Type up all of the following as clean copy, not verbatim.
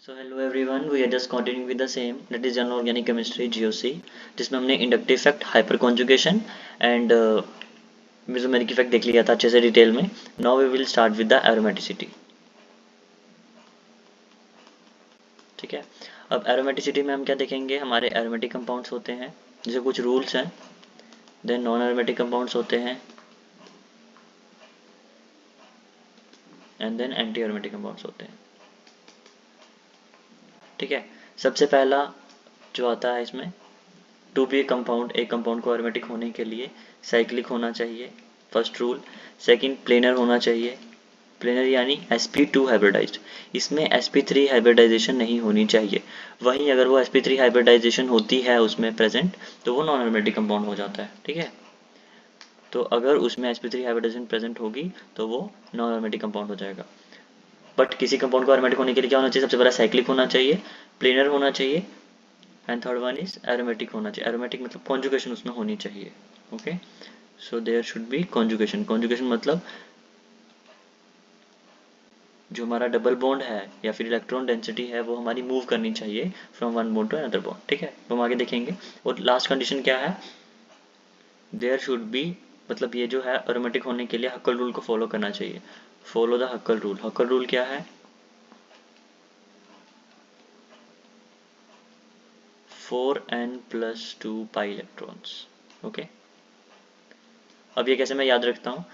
So hello everyone, we are just continuing with the same, that is general organic chemistry GOC, जिसमें हमने inductive effect, hyperconjugation and mesomeric effect देख लिया था अच्छे से detail में. Now we will start with the aromaticity. ठीक है, अब एरोमेटिसिटी में हम क्या देखेंगे, हमारे एरोमेटिक कंपाउंड्स होते हैं, जैसे कुछ रूल्स हैं. देन नॉन एरोमेटिक कंपाउंड्स होते हैं, and then anti aromatic compounds होते हैं. ठीक है, सबसे पहला जो आता है इसमें, टू बी ए कंपाउंड, एक कंपाउंड को एरोमेटिक होने के लिए साइक्लिक होना चाहिए, फर्स्ट रूल. सेकंड, प्लेनर होना चाहिए. प्लेनर यानी sp2 हाइब्रिडाइज्ड. इसमें sp3 हाइब्रिडाइजेशन नहीं होनी चाहिए. वहीं अगर वो sp3 हाइब्रिडाइजेशन होती है उसमें प्रेजेंट, तो वो नॉन एरोमेटिक कंपाउंड हो जाता है. ठीक है, तो अगर उसमें sp3 हाइब्रिडाइजेशन प्रेजेंट होगी तो वो नॉन एरोमेटिक कंपाउंड हो जाएगा. बट किसी कंपाउंड को एरोमेटिक होने के लिए क्या होना चाहिए, सबसे पहला साइक्लिक होना चाहिए, प्लेनर होना चाहिए, and third one is aromatic होना चाहिए. एरोमेटिक मतलब कॉन्जुगेशन उसमें होनी चाहिए. Okay, so there should be conjugation. Conjugation मतलब जो हमारा डबल बॉन्ड है या फिर इलेक्ट्रॉन डेंसिटी है वो हमारी मूव करनी चाहिए from one bond to another bond. ठीक है, तो हम आगे देखेंगे. और लास्ट कंडीशन क्या है, देयर शुड बी, मतलब ये जो है एरोमेटिक होने के लिए हक्कल रूल को फॉलो करना चाहिए. Follow the हक्कल rule. हक्कल रूल क्या है, 4n+2 पाई इलेक्ट्रॉन्स. ओके, अब ये कैसे मैं याद रखता हूँ,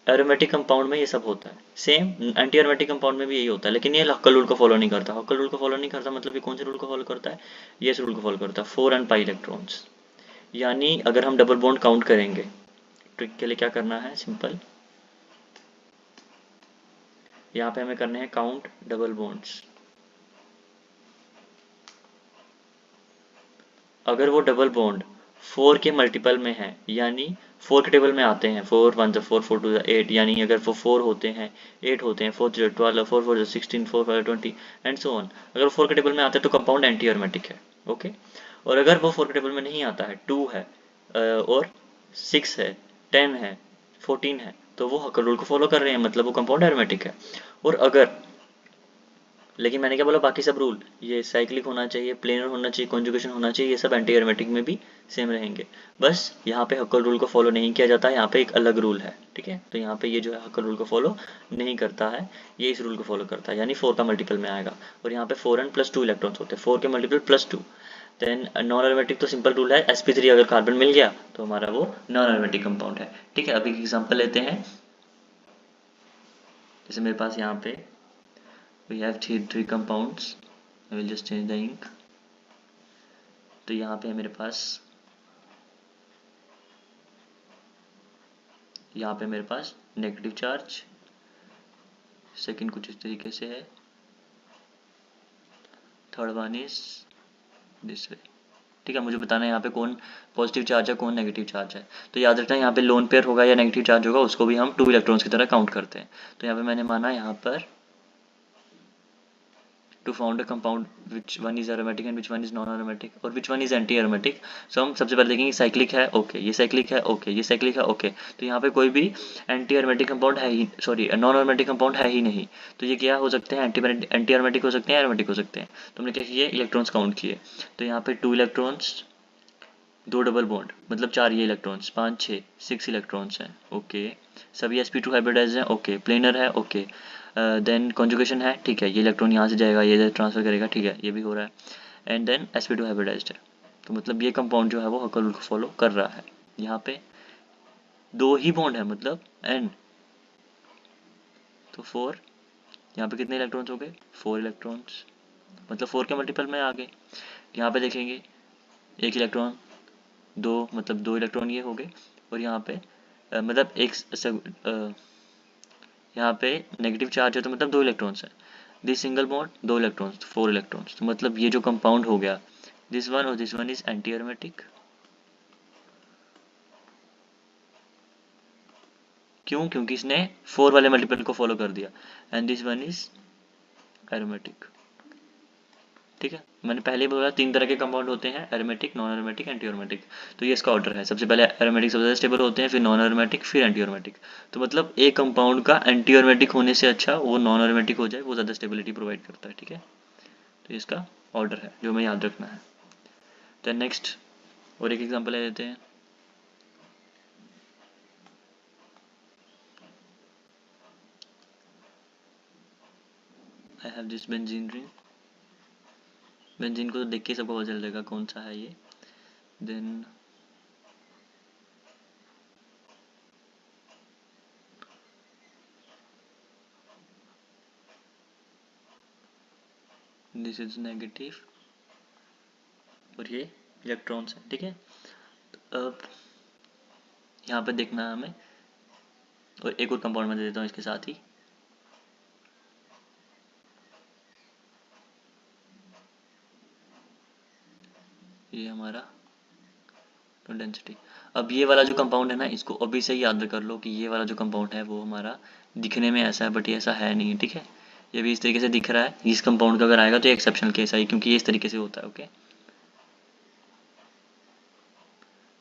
एरोमेटिक कंपाउंड में ये सब होता है सेम, एंटी एरोमेटिक कंपाउंड में भी यही होता है, लेकिन ये हक्कल रूल को फॉलो नहीं करता. हक्कल रूल को फॉलो नहीं करता मतलब ये कौन से रूल को फॉलो करता है, ये इस रूल को फॉलो करता है, 4n पाई इलेक्ट्रॉन्स. यानी अगर हम डबल बॉन्ड काउंट करेंगे, ट्रिक के लिए क्या करना है, सिंपल, यहाँ पे हमें करने हैं काउंट डबल बॉन्ड्स. अगर वो डबल बॉन्ड 4 के मल्टीपल में है, यानी 4 के टेबल में आते हैं, 4 1 4 4 2 8, यानी अगर वो 4 होते हैं, 8 होते हैं, 4 0 12, 4 4 16, 4 5 20 एंड सो ऑन. अगर 4 के टेबल में आते हैं तो कंपाउंड एंटी एरोमेटिक है. ओके, और अगर वो 4 के टेबल में नहीं आता है, 2 है और 6 है, 10 है, 14 है, तो वो हक्कल रूल को फॉलो कर रहे हैं, मतलब वो कंपाउंड एरोमेटिक है. और अगर, लेकिन मैंने क्या बोला, बाकी सब रूल, ये साइक्लिक होना चाहिए, प्लेनर होना चाहिए, कॉन्जुगेशन होना चाहिए, ये सब एंटी एरोमेटिक में भी सेम रहेंगे. बस यहाँ पे हक्कल रूल को फॉलो नहीं किया जाता है, यहाँ पे एक अलग रूल है. ठीक है, तो यहाँ पे ये जो है हक्कल रूल को फॉलो नहीं करता है, ये इस रूल को फॉलो करता है, यानी 4 का मल्टीपल में आएगा. और यहाँ पे 4n+2 इलेक्ट्रॉन्स होते हैं, 4 के मल्टीपल +2. देन नॉन एरोमेटिक तो सिंपल रूल है, sp3 अगर कार्बन मिल गया तो हमारा वो नॉन एरोमेटिक कंपाउंड है. ठीक है, अभी एग्जाम्पल लेते हैं. जैसे मेरे पास यहाँ पे we have three compounds. I will just change the ink. तो यहाँ पे मेरे पास, यहाँ पे मेरे पास नेगेटिव चार्ज, सेकंड कुछ इस तरीके से है, third one is this way. ठीक है, मुझे बताना है यहाँ पे कौन पॉजिटिव चार्ज है, कौन नेगेटिव चार्ज है. तो याद रखना, यहाँ पे लोन पेयर होगा या नेगेटिव चार्ज होगा, उसको भी हम 2 इलेक्ट्रॉन्स की तरह काउंट करते हैं. तो यहाँ पे मैंने माना यहाँ पर to found a compound which one is aromatic and which one is non-aromatic और which one is anti-aromatic. So हम सबसे पहले देखेंगे साइक्लिक है, ओके, ये साइक्लिक है, ओके, ये साइक्लिक है, ओके. तो यहाँ पे कोई भी एंटी एरोमेटिक कंपाउंड है ही, सॉरी नॉन एरोमेटिक कंपाउंड है ही नहीं. तो ये क्या हो सकते हैं, एंटी एरोमेटिक हो सकते हैं, एरोमेटिक हो सकते हैं. तो हमने क्या किए, इलेक्ट्रॉन्स काउंट किए. तो यहाँ पे 2 इलेक्ट्रॉन्स, 2 डबल बॉन्ड, मतलब 4 ये इलेक्ट्रॉन्स, 5 6 6 इलेक्ट्रॉन्स हैं. ओके, सभी sp2 हाइब्रिडाइज्ड हैं. ओके, प्लेनर है. ओके, देन कॉन्जुगेशन है. ठीक है, ये इलेक्ट्रॉन यहाँ से जाएगा, ये इधर ट्रांसफर करेगा. ठीक है, ये भी हो रहा है. एंड देन sp2 हाइब्रिडाइज्ड है. तो मतलब ये कंपाउंड जो है वो हक्कल रूल को फॉलो कर रहा है. यहाँ पे 2 ही बॉन्ड है, मतलब n, तो 4, यहाँ पे कितने इलेक्ट्रॉन्स हो गए, 4 इलेक्ट्रॉन्स, मतलब 4 के मल्टीपल में आ गए. यहाँ पे देखेंगे 1 इलेक्ट्रॉन, 2, मतलब 2 इलेक्ट्रॉन ये हो गए. और यहाँ पे मतलब एक यहाँ पे नेगेटिव चार्ज है तो मतलब 2 इलेक्ट्रॉन्स है. This single bond 2 electrons, 4 electrons. तो मतलब ये जो कंपाउंड हो गया, दिस वन और this one is anti aromatic. क्यों, क्योंकि इसने 4 वाले मल्टीपल को फॉलो कर दिया. And this one is aromatic. ठीक है, मैंने पहले ही बोला 3 तरह के कंपाउंड होते हैं, aromatic, non aromatic, anti aromatic. तो ये इसका ऑर्डर है, सबसे पहले एरोमेटिक सबसे ज़्यादा स्टेबल होते हैं, फिर नॉन एरोमेटिक, फिर एंटी एरोमेटिक. तो मतलब एक कंपाउंड का एंटी एरोमेटिक होने से अच्छा वो नॉन एरोमेटिक हो जाए, वो ज़्यादा स्टेबिलिटी प्रोवाइड करता है. ठीक है, तो इसका ऑर्डर है जो हमें याद रखना है। तो नेक्स्ट और एक एग्जांपल ले लेते हैं। I have this benzene ring. Benzene को तो देख के सबको पता चल जाएगा कौन सा है ये। देन दिस इज नेगेटिव और ये इलेक्ट्रॉन्स है, ठीक है। तो अब यहाँ पे देखना है हमें, और एक और कंपाउंड में दे देता हूँ इसके साथ ही। ये हमारा डेंसिटी। अब ये वाला जो कंपाउंड है ना, इसको अभी से ही याद कर लो कि ये वाला जो कंपाउंड है वो हमारा दिखने में ऐसा है, बट ये ऐसा है नहीं, ठीक है। ये भी इस तरीके से दिख रहा है। इस कंपाउंड का अगर आएगा तो ये एक्सेप्शनल केस है, क्योंकि ये इस तरीके से होता है, ओके।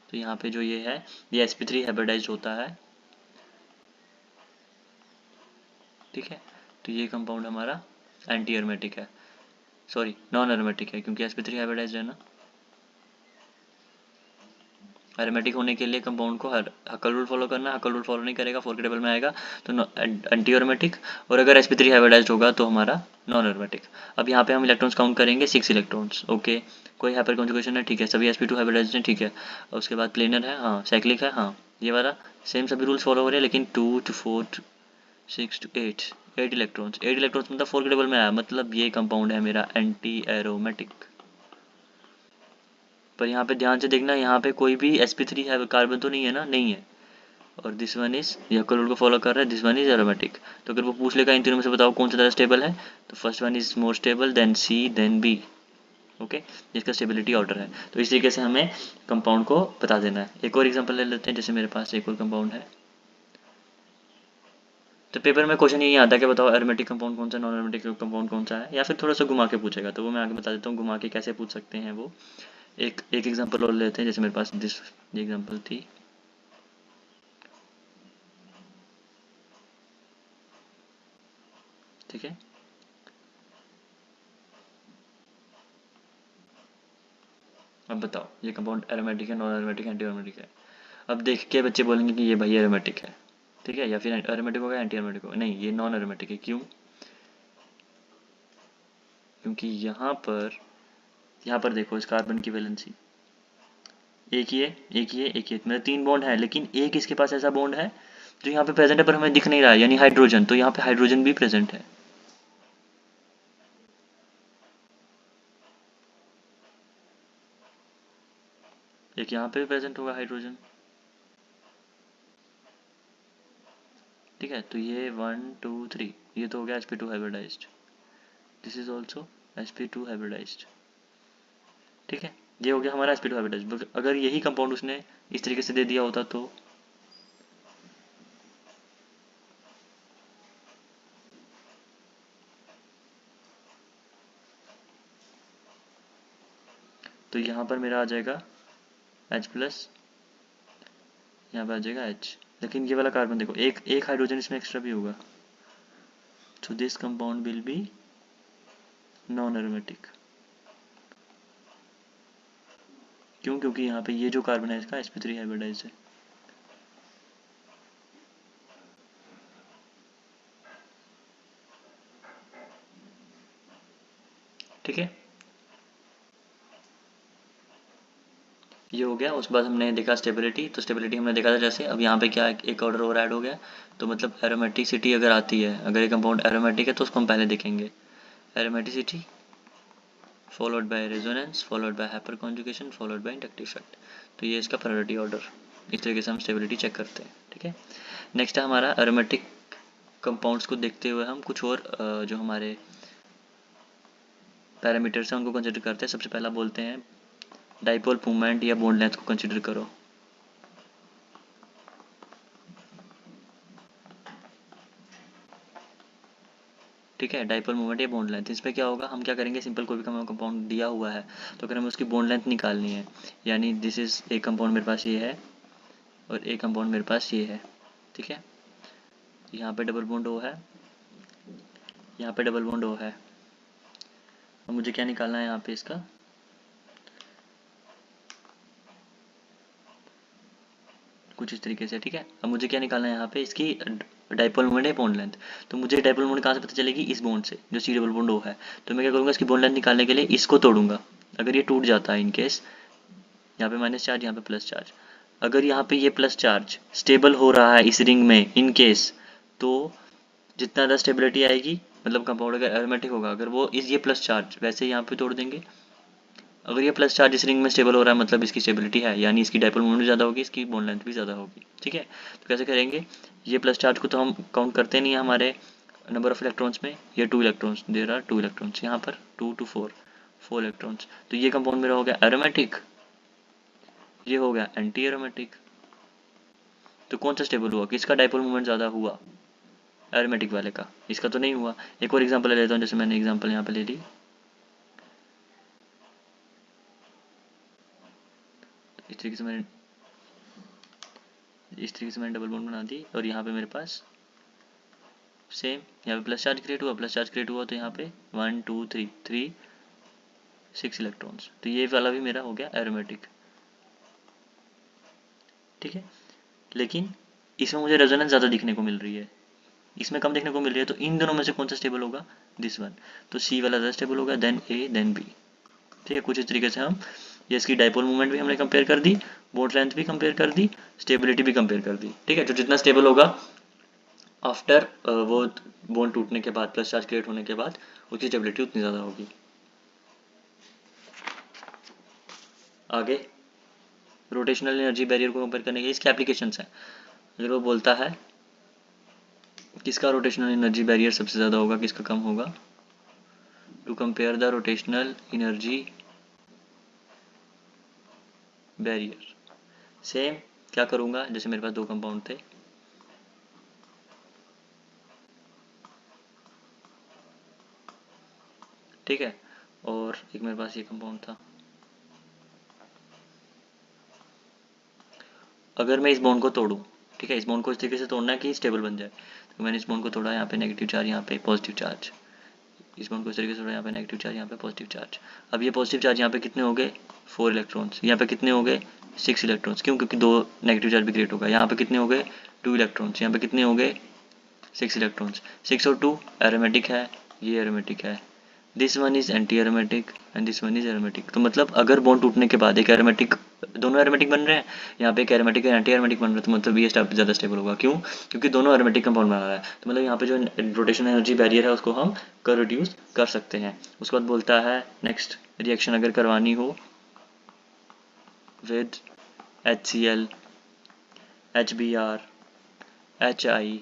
तो यहाँ पे जो ये है, ये sp3 हाइब्रिडाइज्ड होता है, ठीक है। तो ये कंपाउंड हमारा एंटी एरोमेटिक है, सॉरी नॉन एरोमेटिक है, क्योंकि sp3 हाइब्रिडाइज्ड है ना। एरोमेटिक होने के लिए कंपाउंड को हकल रूल फॉलो करना, हकल रूल फॉलो नहीं करेगा 4 के टेबल में आएगा तो एंटी एरोमेटिक, और अगर sp3 हाइब्रिडाइज्ड होगा तो हमारा नॉन एरोमेटिक। अब यहाँ पे हम इलेक्ट्रॉन्स काउंट करेंगे 6 इलेक्ट्रॉन्स, ओके। कोई हाइपर कॉन्जुगेशन है, ठीक है, सभी sp2 हाइब्रिडाइज्ड हैं, ठीक है। उसके बाद प्लेनर है, हाँ, साइक्लिक है, हाँ, ये वाला सेम सभी रूल्स फॉलो हो रहे हैं, लेकिन 2 to 4 to 6 to 8 electrons, 8 electrons मतलब 4 के टेबल में आया, मतलब ये कंपाउंड है मेरा एंटी एरोमेटिक। पर यहाँ पे ध्यान से देखना, यहाँ पे कोई भी sp3 है कार्बन तो नहीं है ना, नहीं है। और दिस वन इज यक्ल रूल को फॉलो कर रहा है, दिस वन इज एरोमेटिक। तो अगर वो पूछ लेगा इन तीनों में से बताओ कौन सा ज़्यादा स्टेबल है, तो first one is more stable, then C, then B, okay, जिसका स्टेबिलिटी ऑर्डर है। तो इस तरीके से हमें कंपाउंड को बता देना है। एक और एग्जांपल ले लेते हैं, जैसे मेरे पास एक और कंपाउंड है। तो पेपर में क्वेश्चन यही आता है कि बताओ एरोमेटिक कंपाउंड कौन सा, नॉन एरोमेटिक कंपाउंड कौन सा है, या फिर थोड़ा सा घुमा के पूछेगा, तो वो मैं आगे बता देता हूँ घुमा के कैसे पूछ सकते हैं वो। एक एग्जांपल और लेते हैं, जैसे मेरे पास दिस एग्जांपल थी। ठीक है, अब बताओ ये कंपाउंड एरोमेटिक है, नॉन एरोमेटिक है, एंटी एरोमेटिक है। अब देख के बच्चे बोलेंगे कि ये भाई एरोमेटिक है, ठीक है, या फिर एरोमेटिक होगा, एंटी एरोमेटिक होगा। नहीं, ये नॉन एरोमेटिक है। क्यों? क्योंकि यहाँ पर देखो, इस कार्बन की वैलेंसी एक ही है, एक ही है, एक ही है, मतलब 3 बॉन्ड है, लेकिन एक इसके पास ऐसा बॉन्ड है जो यहाँ पे प्रेजेंट है पर हमें दिख नहीं रहा है, यानी हाइड्रोजन। तो यहाँ पे हाइड्रोजन भी प्रेजेंट है, एक यहाँ पे भी प्रेजेंट होगा हाइड्रोजन, ठीक है। तो ये 1 2 3, ये तो हो गया sp2 hybridised, this is also sp2 hybridised, ठीक है। ये हो गया हमारा sp2 हाइब्रिडाइज्ड। अगर यही कंपाउंड उसने इस तरीके से दे दिया होता तो यहाँ पर मेरा आ जाएगा H प्लस, यहाँ पे आ जाएगा H। लेकिन ये वाला कार्बन देखो, एक एक हाइड्रोजन इसमें एक्स्ट्रा भी होगा, so this compound will be non-aromatic। क्यों? क्योंकि यहाँ पे ये जो कार्बन है इसका sp3 हाइब्रिडाइज्ड है, ठीक है। ये हो गया। उसके बाद हमने देखा स्टेबिलिटी, तो स्टेबिलिटी हमने देखा था जैसे। अब यहाँ पे क्या एक ऑर्डर और ऐड हो गया, तो मतलब एरोमेटिसिटी अगर आती है, अगर ये कंपाउंड एरोमेटिक है तो उसको हम पहले देखेंगे, aromaticity followed by resonance followed by hyper conjugation followed by inductive effect. तो ये इसका प्रायोरिटी ऑर्डर, इस तरीके से हम स्टेबिलिटी चेक करते हैं, ठीक है। नेक्स्ट है हमारा एरोमेटिक कंपाउंड्स को देखते हुए हम कुछ और जो हमारे पैरामीटर्स हैं उनको कंसिडर करते हैं। सबसे पहला बोलते हैं डाइपोल मूवमेंट या बॉन्ड लेंथ को कंसिडर करो, ठीक है। डाइपोल मूवमेंट या बॉन्ड लेंथ, इसमें क्या होगा, हम क्या करेंगे, सिंपल कोई भी कंपाउंड दिया हुआ है तो अगर हमें उसकी बॉन्ड लेंथ निकालनी है, यानी दिस इज एक कंपाउंड मेरे पास ये है और एक कंपाउंड मेरे पास ये है, ठीक है। यहाँ पे डबल बॉन्ड ओ है, यहाँ पे डबल बॉन्ड ओ है, अब मुझे क्या निकालना है यहाँ पे इसका, कुछ इस तरीके से, ठीक है। अब मुझे क्या निकालना है यहाँ पे, इसकी डाइपोल मोमेंट है बॉन्ड लेंथ। तो मुझे डाइपोल मोमेंट कहाँ से पता चलेगी, इस बॉन्ड से, जो सी डबल बॉन्ड ओ है। तो मैं क्या करूँगा, इसकी बॉन्ड लेंथ निकालने के लिए इसको तोड़ूंगा। अगर ये टूट जाता है इन केस, यहाँ पे माइनस चार्ज, यहाँ पे प्लस चार्ज, अगर यहाँ पे ये प्लस चार्ज स्टेबल हो रहा है इस रिंग में इन केस, तो जितना ज़्यादा स्टेबिलिटी आएगी, मतलब कंपाउंड अगर एरोमेटिक होगा, अगर वो इस ये प्लस चार्ज वैसे यहाँ पे तोड़ देंगे। अगर ये प्लस चार्ज इस रिंग में स्टेबल हो रहा है, मतलब इसकी स्टेबिलिटी है, यानी इसकी डाइपोल मोमेंट भी ज़्यादा होगी, इसकी बॉन्ड लेंथ भी ज़्यादा होगी, ठीक है। तो कैसे करेंगे, ये प्लस चार्ज को तो हम काउंट करते नहीं है हमारे नंबर ऑफ इलेक्ट्रॉन्स में, ये 2 इलेक्ट्रॉन्स, देयर आर 2 इलेक्ट्रॉन्स, यहाँ पर 2 to 4 इलेक्ट्रॉन्स। तो ये कंपाउंड मेरा हो गया एरोमेटिक, ये हो गया एंटी एरोमेटिक। तो कौन सा स्टेबल हुआ, किसका डाइपोल मोमेंट ज़्यादा हुआ, एरोमेटिक वाले का, इसका तो नहीं हुआ। एक और एग्जांपल ले लेता हूँ, जैसे मैंने एग्जांपल यहाँ पे ले ली, इस तरीके से मैंने डबल बॉन्ड बना दी, और यहाँ पे मेरे पास सेम, यहाँ पे प्लस चार्ज क्रिएट हुआ, प्लस चार्ज क्रिएट हुआ, तो यहाँ पे 1 2 3 6 इलेक्ट्रॉन्स। तो ये वाला भी मेरा हो गया एरोमेटिक, ठीक है। लेकिन इसमें मुझे रेजोनेंस ज़्यादा दिखने को मिल रही है, इसमें कम देखने को मिल रही है। तो इन दोनों में से कौन सा स्टेबल होगा, दिस वन। तो सी वाला ज़्यादा स्टेबल होगा, देन ए, देन बी, ठीक है। कुछ इस तरीके से हम ये इसकी डाइपोल मूवमेंट भी हमने कंपेयर कर दी, बॉन्ड लेंथ भी कंपेयर कर दी, स्टेबिलिटी भी कंपेयर कर दी, ठीक है। जो जितना स्टेबल होगा आफ्टर वो बॉन्ड टूटने के बाद, प्लस चार्ज क्रिएट होने के बाद, उसकी स्टेबिलिटी उतनी ज़्यादा होगी। आगे रोटेशनल एनर्जी बैरियर को कंपेयर करने के इसके एप्लीकेशंस हैं। अगर वो बोलता है किसका रोटेशनल एनर्जी बैरियर सबसे ज़्यादा होगा, किसका कम होगा, to compare the rotational energy barrier, same क्या करूँगा, जैसे मेरे पास दो कंपाउंड थे, ठीक है, और एक मेरे पास ये कंपाउंड था। अगर मैं इस बॉन्ड को तोड़ूं, ठीक है, इस बॉन्ड को इस तरीके से तोड़ना है कि स्टेबल बन जाए। तो मैंने इस बॉन्ड को तोड़ा, यहाँ पे नेगेटिव चार्ज, यहाँ पे पॉजिटिव चार्ज, इस बॉन्ड को इस तरीके से तोड़ा, यहाँ पे नेगेटिव चार्ज, यहाँ पे पॉजिटिव चार्ज। अब ये पॉजिटिव चार्ज यहाँ पे कितने हो गए, 4 इलेक्ट्रॉन्स, यहाँ पे कितने हो गए, 6 इलेक्ट्रॉन्स। क्यों, क्योंकि दो नेगेटिव चार्ज भी क्रिएट होगा। यहाँ पे कितने हो गए, 2 इलेक्ट्रॉन्स, यहाँ पे कितने हो गए, 6 इलेक्ट्रॉन्स। 6 और 2 एरोमेटिक है, ये एरोमेटिक है, this one is anti aromatic and this one is aromatic. तो मतलब अगर बॉन्ड टूटने के बाद एक एरोमेटिक, दोनों एरोमेटिक बन रहे हैं, यहाँ पे एक एरोमेटिक है, एंटी एरोमेटिक बन रहा है, तो मतलब ये ज़्यादा स्टेबल होगा। क्यों, क्योंकि दोनों एरोमेटिक कंपाउंड बना रहा है। तो मतलब यहाँ पे जो रोटेशन एनर्जी बैरियर है उसको हम कर रिड्यूस कर सकते हैं। उसके बाद बोलता है नेक्स्ट रिएक्शन अगर करवानी हो with HCl, HBr, HI,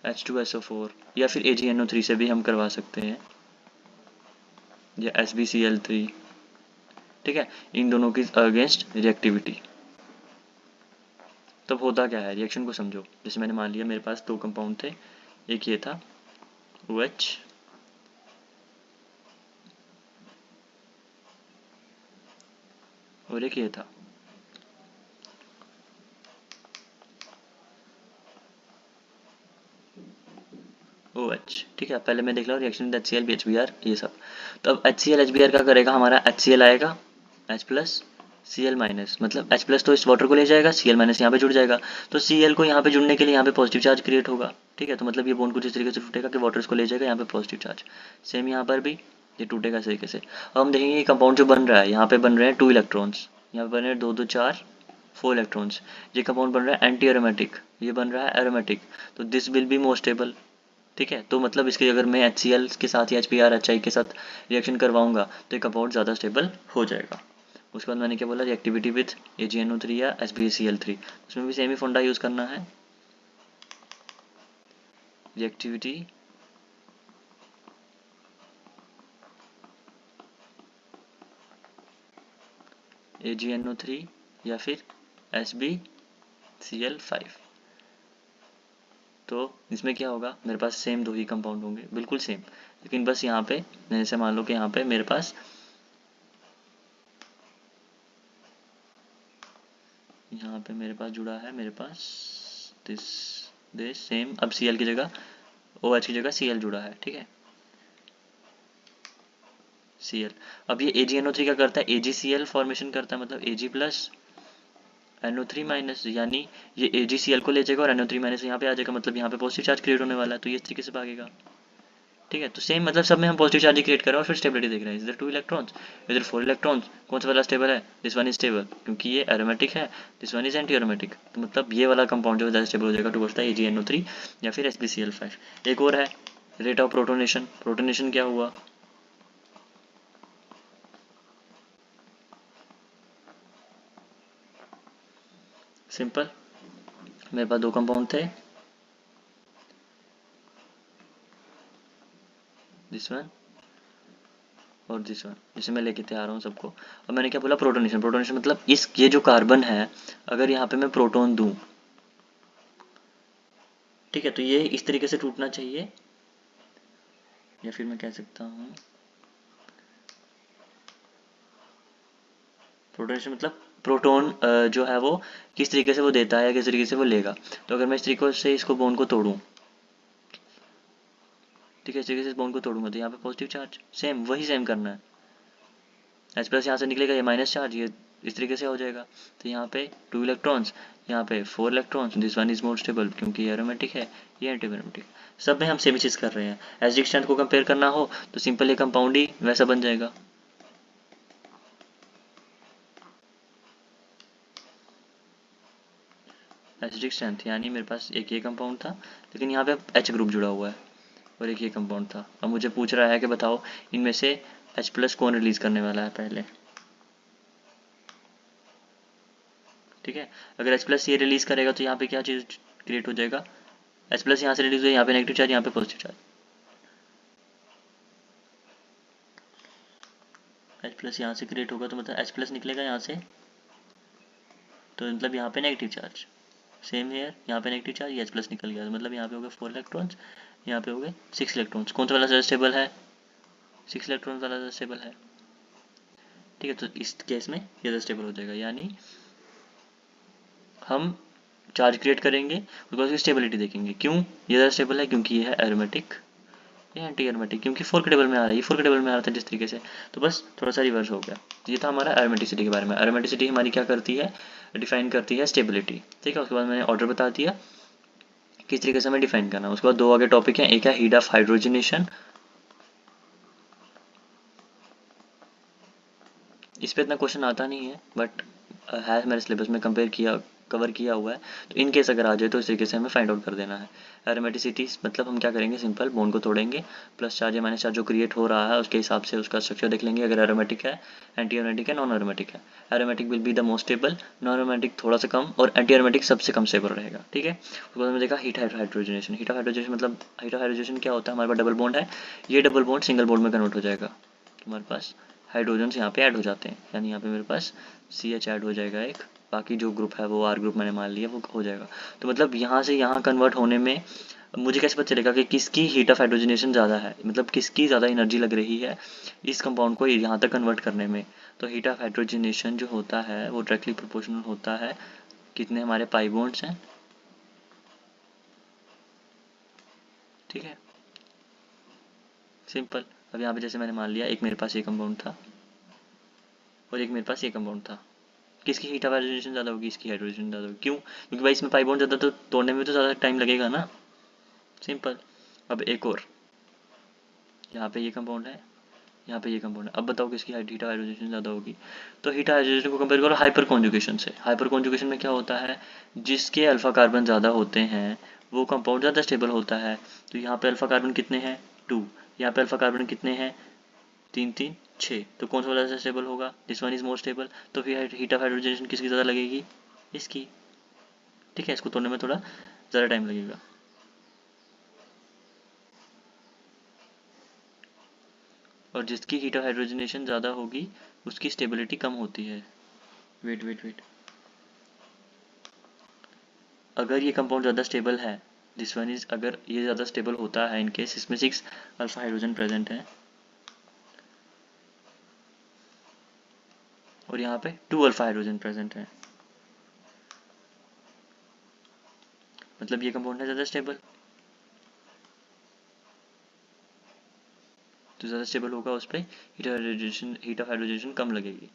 H2SO4 या फिर AgNO3 से भी हम करवा सकते हैं, या SbCl3, ठीक है। इन दोनों की अगेंस्ट रिएक्टिविटी। तब होता क्या है, रिएक्शन को समझो। जैसे मैंने मान लिया मेरे पास दो कंपाउंड थे, एक ये था OH और एक ये था OH, ठीक है। पहले मैं देख लो रिएक्शन विद HCl, BHBr, ये सब। तो अब HCl HBr क्या करेगा, हमारा HCl आएगा H प्लस Cl माइनस, मतलब H प्लस तो इस वाटर को ले जाएगा, Cl माइनस यहाँ पे जुड़ जाएगा। तो Cl को यहाँ पे जुड़ने के लिए यहाँ पे पॉजिटिव चार्ज क्रिएट होगा, ठीक है। तो मतलब ये बॉन्ड कुछ इस तरीके से टूटेगा कि वाटर इसको ले जाएगा, यहाँ पे पॉजिटिव चार्ज। सेम यहाँ पर भी ये टूटेगा इस तरीके से। अब हम देखेंगे ये कंपाउंड जो बन रहा है, यहाँ पे बन रहे हैं 2 इलेक्ट्रॉन्स, यहाँ पे बन रहे हैं 2 2 4 4 इलेक्ट्रॉन्स। ये कंपाउंड बन रहा है एंटी एरोमेटिक, ये बन रहा है एरोमेटिक। तो this will be more stable, ठीक है। तो मतलब इसके अगर मैं HCl के साथ या HBr HI के साथ रिएक्शन करवाऊंगा तो ये कंपाउंड ज़्यादा स्टेबल हो जाएगा। उसके बाद मैंने क्या बोला, रिएक्टिविटी विथ AgNO3 या SbCl3, उसमें भी सेम ही फंडा यूज़ करना है। रिएक्टिविटी AgNO3 या फिर SbCl5। तो इसमें क्या होगा, मेरे पास सेम दो ही कंपाउंड होंगे, बिल्कुल सेम। लेकिन बस यहाँ पे जैसे मान लो कि यहाँ पे मेरे पास जुड़ा है, मेरे पास दिस सेम। अब Cl की जगह OH की जगह Cl जुड़ा है, ठीक है। Cl। अब ये AgNO3 क्या करता है, AgCl फॉर्मेशन करता है, मतलब Ag प्लस NO3 माइनस, यानी ये AgCl को ले जाएगा और NO3 माइनस यहाँ पे आ जाएगा, मतलब यहाँ पे पॉजिटिव चार्ज क्रिएट होने वाला है, तो ये इस तरीके से भागेगा। ठीक है, तो सेम मतलब सब में हम पॉजिटिव चार्ज क्रिएट कर रहे हैं और फिर स्टेबिलिटी देख रहे हैं। इधर 2 इलेक्ट्रॉन्स, इधर 4 इलेक्ट्रॉन्स, कौन सा वाला स्टेबल है, दिस वन इज स्टेबल क्योंकि ये एरोमेटिक है, this one is anti aromatic, तो मतलब ये वाला कंपाउंड जो है स्टेबल हो जाएगा टुवर्ड्स द AgNO3 या फिर SbCl5। एक और है रेट ऑफ प्रोटोनेशन। प्रोटोनेशन क्या हुआ, सिंपल, मेरे पास दो कंपाउंड थे, दिस वन और दिस वन, जिसे मैं लेके तैयार हूँ सबको। और मैंने क्या बोला, प्रोटोनेशन। प्रोटोनेशन मतलब इस ये जो कार्बन है, अगर यहाँ पे मैं प्रोटोन दूं, ठीक है, तो ये इस तरीके से टूटना चाहिए, या फिर मैं कह सकता हूँ प्रोटोनेशन मतलब प्रोटोन जो है वो किस तरीके से वो देता है या किस तरीके से वो लेगा। तो अगर मैं इस तरीके से इसको बोन को तोड़ूं, ठीक है, इस तरीके से बोन को तोड़ूंगा तो यहाँ पे पॉजिटिव चार्ज, सेम वही सेम करना है। H प्लस यहाँ से निकलेगा, ये माइनस चार्ज, ये इस तरीके से हो जाएगा। तो यहाँ पे 2 इलेक्ट्रॉन्स, यहाँ पे 4 electrons, this one is more stable क्योंकि ये एरोमेटिक है, ये एंटी एरोमेटिक। सब में हम सेम चीज़ कर रहे हैं। एसिडिक स्ट्रेंथ को कंपेयर करना हो तो सिंपल ये कंपाउंड ही वैसा बन जाएगा। एसिडिक स्ट्रेंथ यानी मेरे पास एक ये कंपाउंड था, लेकिन यहाँ पे H ग्रुप जुड़ा हुआ है, और एक ये कंपाउंड था। अब मुझे पूछ रहा है कि बताओ इनमें से H प्लस कौन रिलीज करने वाला है पहले। ठीक है, अगर H प्लस ये रिलीज करेगा तो यहाँ पे क्या चीज़ क्रिएट हो जाएगा, H प्लस यहाँ से रिलीज हुआ, यहाँ पे नेगेटिव चार्ज, यहाँ पे पॉजिटिव चार्ज। H प्लस यहाँ से क्रिएट होगा तो मतलब H प्लस निकलेगा यहाँ से, तो मतलब यहाँ पे नेगेटिव चार्ज। सेम हेयर, यहाँ पे नेगेटिव चार्ज, ये H प्लस निकल गया, तो मतलब यहाँ पे हो गए 4 इलेक्ट्रॉन्स, यहाँ पे हो गए 6 इलेक्ट्रॉन्स। कौन सा वाला ज़्यादा स्टेबल है, 6 इलेक्ट्रॉन वाला ज़्यादा स्टेबल है। ठीक है, तो इस केस में ये ज़्यादा स्टेबल हो जाएगा, यानी हम चार्ज क्रिएट करेंगे उसके बाद उसकी स्टेबिलिटी देखेंगे। क्यों ये ज़्यादा स्टेबल है, क्योंकि ये है एरोमेटिक, ये एंटी एरोमेटिक, क्योंकि 4 के टेबल में आ रहा है, ये 4 के टेबल में आ रहा था जिस तरीके से, तो बस थोड़ा सा रिवर्स हो गया। तो ये था हमारा एरोमेटिसिटी के बारे में। एरोमेटिसिटी हमारी क्या करती है, डिफाइन करती है स्टेबिलिटी। ठीक है, उसके बाद मैंने ऑर्डर बता दिया किस तरीके से हमें डिफाइन करना है। उसके बाद दो आगे टॉपिक हैं, एक है हीट ऑफ हाइड्रोजनेशन, इस पे इतना क्वेश्चन आता नहीं है बट है मेरे सिलेबस में कवर किया हुआ है, तो इन केस अगर आ जाए तो इस तरीके से हमें फाइंड आउट कर देना है। एरोमेटिसिटी मतलब हम क्या करेंगे, सिंपल बॉन्ड को तोड़ेंगे, प्लस चार्ज या माइनस चार्ज जो क्रिएट हो रहा है उसके हिसाब से उसका स्ट्रक्चर देख लेंगे, अगर एरोमेटिक है, एंटी एरोमेटिक है, नॉन एरोमेटिक है। Aromatic will be the most stable, non aromatic थोड़ा सा कम, और एंटी एरोमेटिक सबसे कम स्टेबल रहेगा। ठीक है, उसके बाद हमने देखा heat hydrogenation. Heat of hydrogenation मतलब हीट ऑफ हाइड्रोजनेशन क्या होता है, हमारे पास डबल बॉन्ड है, ये डबल बॉन्ड सिंगल बॉन्ड में कन्वर्ट हो जाएगा, हमारे पास हाइड्रोजन्स यहाँ पे ऐड हो जाते हैं, यानी यहाँ पे मेरे पास CH ऐड हो जाएगा एक, बाकी जो ग्रुप है वो R ग्रुप मैंने मान लिया, वो हो जाएगा। तो मतलब यहाँ से यहाँ कन्वर्ट होने में मुझे कैसे पता चलेगा कि किसकी हीट ऑफ हाइड्रोजनेशन ज़्यादा है, मतलब किसकी ज़्यादा एनर्जी लग रही है इस कंपाउंड को यहाँ तक कन्वर्ट करने में। तो हीट ऑफ हाइड्रोजनेशन जो होता है वो डायरेक्टली प्रोपोर्शनल होता है कितने हमारे पाई बॉन्ड्स हैं। ठीक है, सिंपल। अब यहाँ पे जैसे मैंने मान लिया एक मेरे पास ये कंपाउंड था और एक मेरे पास ये कंपाउंड था, किसकी हीट ऑफ हाइड्रोजनेशन ज़्यादा होगी, इसकी हाइड्रोजन ज़्यादा होगी। क्यों, क्योंकि भाई इसमें पाई बॉन्ड ज़्यादा, तो तोड़ने में तो ज़्यादा टाइम लगेगा ना, सिंपल। अब एक और, यहाँ पे ये कंपाउंड है, यहाँ पे ये कंपाउंड है, अब बताओ किसकी हीट ऑफ हाइड्रोजनेशन ज़्यादा होगी। तो हीट ऑफ हाइड्रोजनेशन को कंपेयर करो हाइपर कॉन्जुगेशन से। हाइपर कॉन्जुगेशन में क्या होता है, जिसके अल्फा कार्बन ज़्यादा होते हैं वो कंपाउंड ज़्यादा स्टेबल होता है। तो यहाँ पे अल्फा कार्बन कितने हैं, 2, यहाँ पे अल्फा कार्बन कितने हैं, 3 3 6, तो कौन सा वाला ज़्यादा स्टेबल होगा, this one is more stable. तो फिर हीट ऑफ हाइड्रोजनेशन किसकी ज़्यादा लगेगी, इसकी। ठीक है, इसको तोड़ने में थोड़ा ज़्यादा टाइम लगेगा। और जिसकी हीट ऑफ हाइड्रोजनेशन ज़्यादा होगी उसकी स्टेबिलिटी कम होती है। वेट वेट वेट, अगर ये कंपाउंड ज़्यादा स्टेबल है, दिस वन इज, अगर ये ज़्यादा स्टेबल होता है इनकेस इसमें 6 अल्फा हाइड्रोजन प्रेजेंट है और यहाँ पे 2 अल्फा हाइड्रोजन प्रेजेंट है, मतलब ये कंपाउंड है ज़्यादा स्टेबल। तो ज़्यादा स्टेबल होगा उस पर हीट ऑफ हाइड्रोजन कम लगेगी।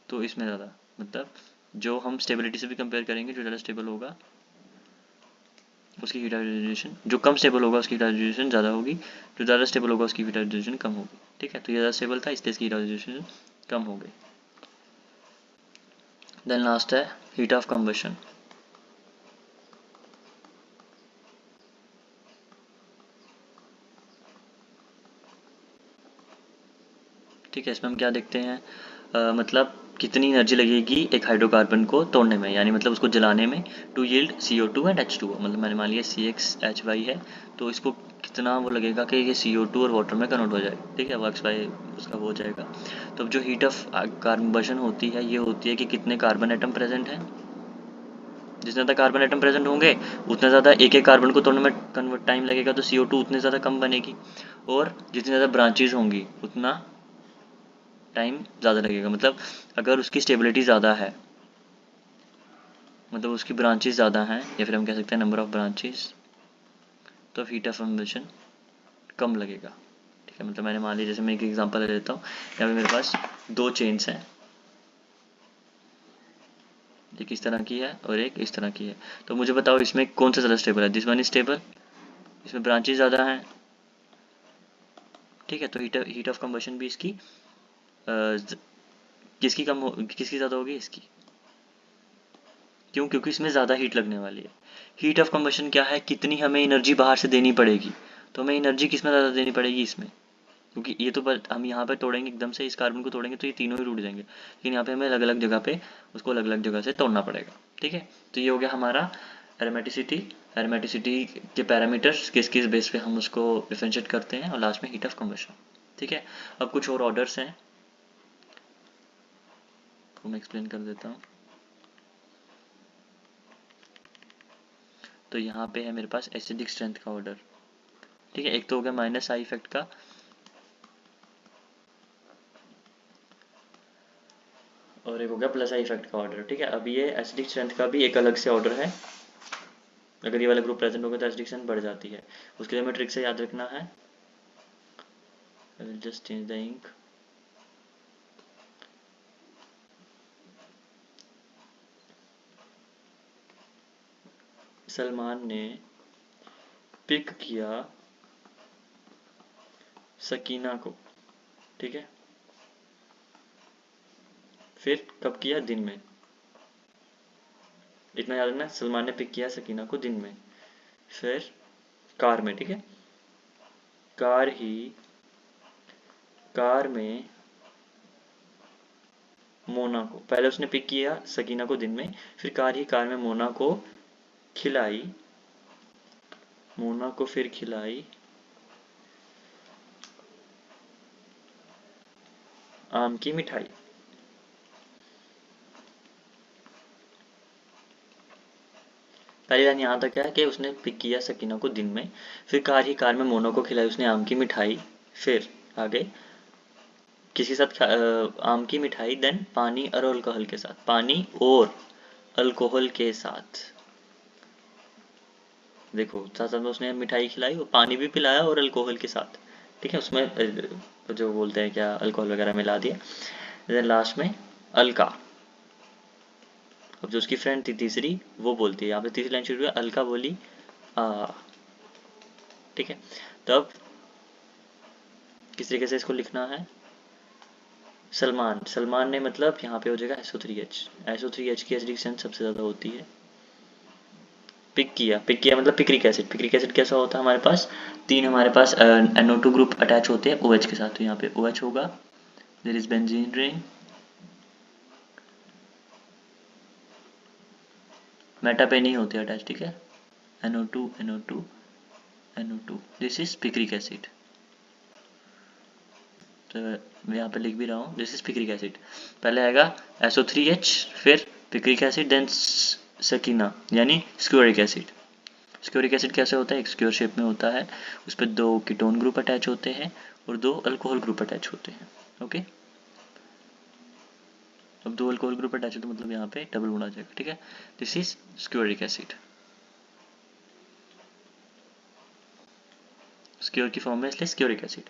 तो इसमें ज़्यादा मतलब जो हम स्टेबिलिटी से भी कंपेयर करेंगे, जो ज़्यादा स्टेबल होगा उसकी हीट हाइड्रोजन, जो कम स्टेबल होगा उसकी हीट हाइड्रोजन ज़्यादा होगी, जो ज़्यादा स्टेबल होगा उसकी हीट हाइड्रोजन कम होगी। ठीक है, तो ये ज़्यादा स्टेबल था इसलिए इसकी हीट हाइड्रोजन कम हो गई। देन लास्ट है हीट ऑफ कंबशन। ठीक है, इसमें हम क्या देखते हैं, मतलब कितनी एनर्जी लगेगी एक हाइड्रोकार्बन को तोड़ने में, यानी मतलब उसको जलाने में, to yield CO2 and H2O। मतलब मैंने मान लिया CXHY है, तो इसको कितना वो लगेगा कि ये CO2 और वाटर में कन्वर्ट हो जाए। ठीक है, वो XY उसका वो हो जाएगा। तो अब जो हीट ऑफ कंबशन होती है ये होती है कि कितने कार्बन एटम प्रेजेंट हैं। जितने ज़्यादा कार्बन एटम प्रेजेंट होंगे उतना ज़्यादा एक एक कार्बन को तोड़ने में कन्वर्ट टाइम लगेगा, तो CO2 उतने ज़्यादा कम बनेगी, और जितनी ज़्यादा ब्रांचेज होंगी उतना टाइम ज़्यादा लगेगा। मतलब अगर उसकी स्टेबिलिटी ज़्यादा है, मतलब उसकी ब्रांचेस ज़्यादा हैं, या फिर हम कह सकते हैं नंबर ऑफ ब्रांचेस, तो हीट ऑफ कंबशन कम लगेगा। ठीक है, मतलब मैंने मान लिया, जैसे मैं एक एग्जांपल ले लेता हूँ, यहाँ पे मेरे पास दो चेन्स हैं, एक इस तरह की है और एक इस तरह की है। तो मुझे बताओ इसमें कौन सा ज़्यादा स्टेबल है। दिस वन इज स्टेबल, इसमें ब्रांचेस ज़्यादा हैं। ठीक है, तो हीट ऑफ कंबशन भी इसकी किसकी ज़्यादा होगी, इसकी। क्यों? क्योंकि इसमें ज़्यादा हीट लगने वाली है। हीट ऑफ कंबशन क्या है, कितनी हमें एनर्जी बाहर से देनी पड़ेगी, तो हमें एनर्जी किस में ज़्यादा देनी पड़ेगी, इसमें। क्योंकि ये तो हम यहाँ पे तोड़ेंगे एकदम से, इस कार्बन को तोड़ेंगे तो ये तीनों ही टूट जाएंगे, लेकिन यहाँ पे हमें अलग अलग जगह पे उसको अलग अलग जगह से तोड़ना पड़ेगा। ठीक है, तो ये हो गया हमारा एरोमेटिसिटी के पैरामीटर्स, किस किस बेस पे हम उसको डिफरेंशिएट करते हैं, और लास्ट में हीट ऑफ कंबशन। ठीक है, अब कुछ और ऑर्डर्स हैं तो मैं एक्सप्लेन कर देता हूँ। तो यहाँ पे है मेरे पास एसिडिक स्ट्रेंथ का ऑर्डर। ठीक है, एक तो हो गया माइनस आई इफेक्ट का, और एक हो गया प्लस आई इफेक्ट का ऑर्डर। ठीक है, अब ये एसिडिक स्ट्रेंथ का भी एक अलग से ऑर्डर है। अगर ये वाला ग्रुप प्रेजेंट होगा तो एसिडिक स्ट्रेंथ बढ़ जाती है। उसके लिए हमें ट्रिक से याद रखना है, I will just change the ink. Salman ने पिक किया सकीना को। ठीक है, फिर कब किया, दिन में। इतना याद रखना, सलमान ने पिक किया सकीना को दिन में, फिर कार में। ठीक है, कार में मोना को, पहले उसने पिक किया सकीना को दिन में, फिर कार में मोना को खिलाई, फिर खिलाई आम की मिठाई। पहली लाइन यहाँ तक है कि उसने पिक किया सकीना को दिन में, फिर कार में मोना को खिलाई उसने आम की मिठाई, फिर आगे किसके साथ आम की मिठाई, देन पानी और अल्कोहल के साथ, पानी और अल्कोहल के साथ। देखो साथ साथ में उसने मिठाई खिलाई, वो पानी भी पिलाया और अल्कोहल के साथ। ठीक है, उसमें जो बोलते हैं क्या, अल्कोहल वगैरह मिला दिया। देन लास्ट में अलका, अब जो उसकी फ्रेंड थी तीसरी, वो बोलती है, यहाँ पे तीसरी लाइन शुरू हुई, अलका बोली आ। ठीक है, तब किस तरीके से इसको लिखना है, सलमान ने, मतलब यहाँ पे हो जाएगा SO3H की एसिडिक स्ट्रेंथ सबसे ज़्यादा होती है। पिक किया मतलब पिक्रिक एसिड कैसा होता है, हमारे पास तीन, हमारे पास NO2 ग्रुप अटैच होते हैं OH के साथ, तो यहाँ पे OH होगा, there is benzene ring, meta पे नहीं होते अटैच। ठीक है, NO2 NO2 NO2, this is picric acid. तो मैं यहाँ पे लिख भी रहा हूँ, दिस इज पिक्रिक एसिड। पहले आएगा SO3H, फिर पिक्रिक एसिड, देन सकीना यानी स्क्योरिक एसिड। स्क्योरिक एसिड कैसे होता है, एक स्क्योर शेप में होता है, उस पर दो कीटोन ग्रुप अटैच होते हैं और दो अल्कोहल ग्रुप अटैच होते हैं। ओके, अब दो अल्कोहल ग्रुप अटैच है तो मतलब यहाँ पे डबल बॉन्ड आ जाएगा। ठीक है, दिस इज स्क्योरिक एसिड, स्क्योर की फॉर्म में इसलिए स्क्योरिक एसिड।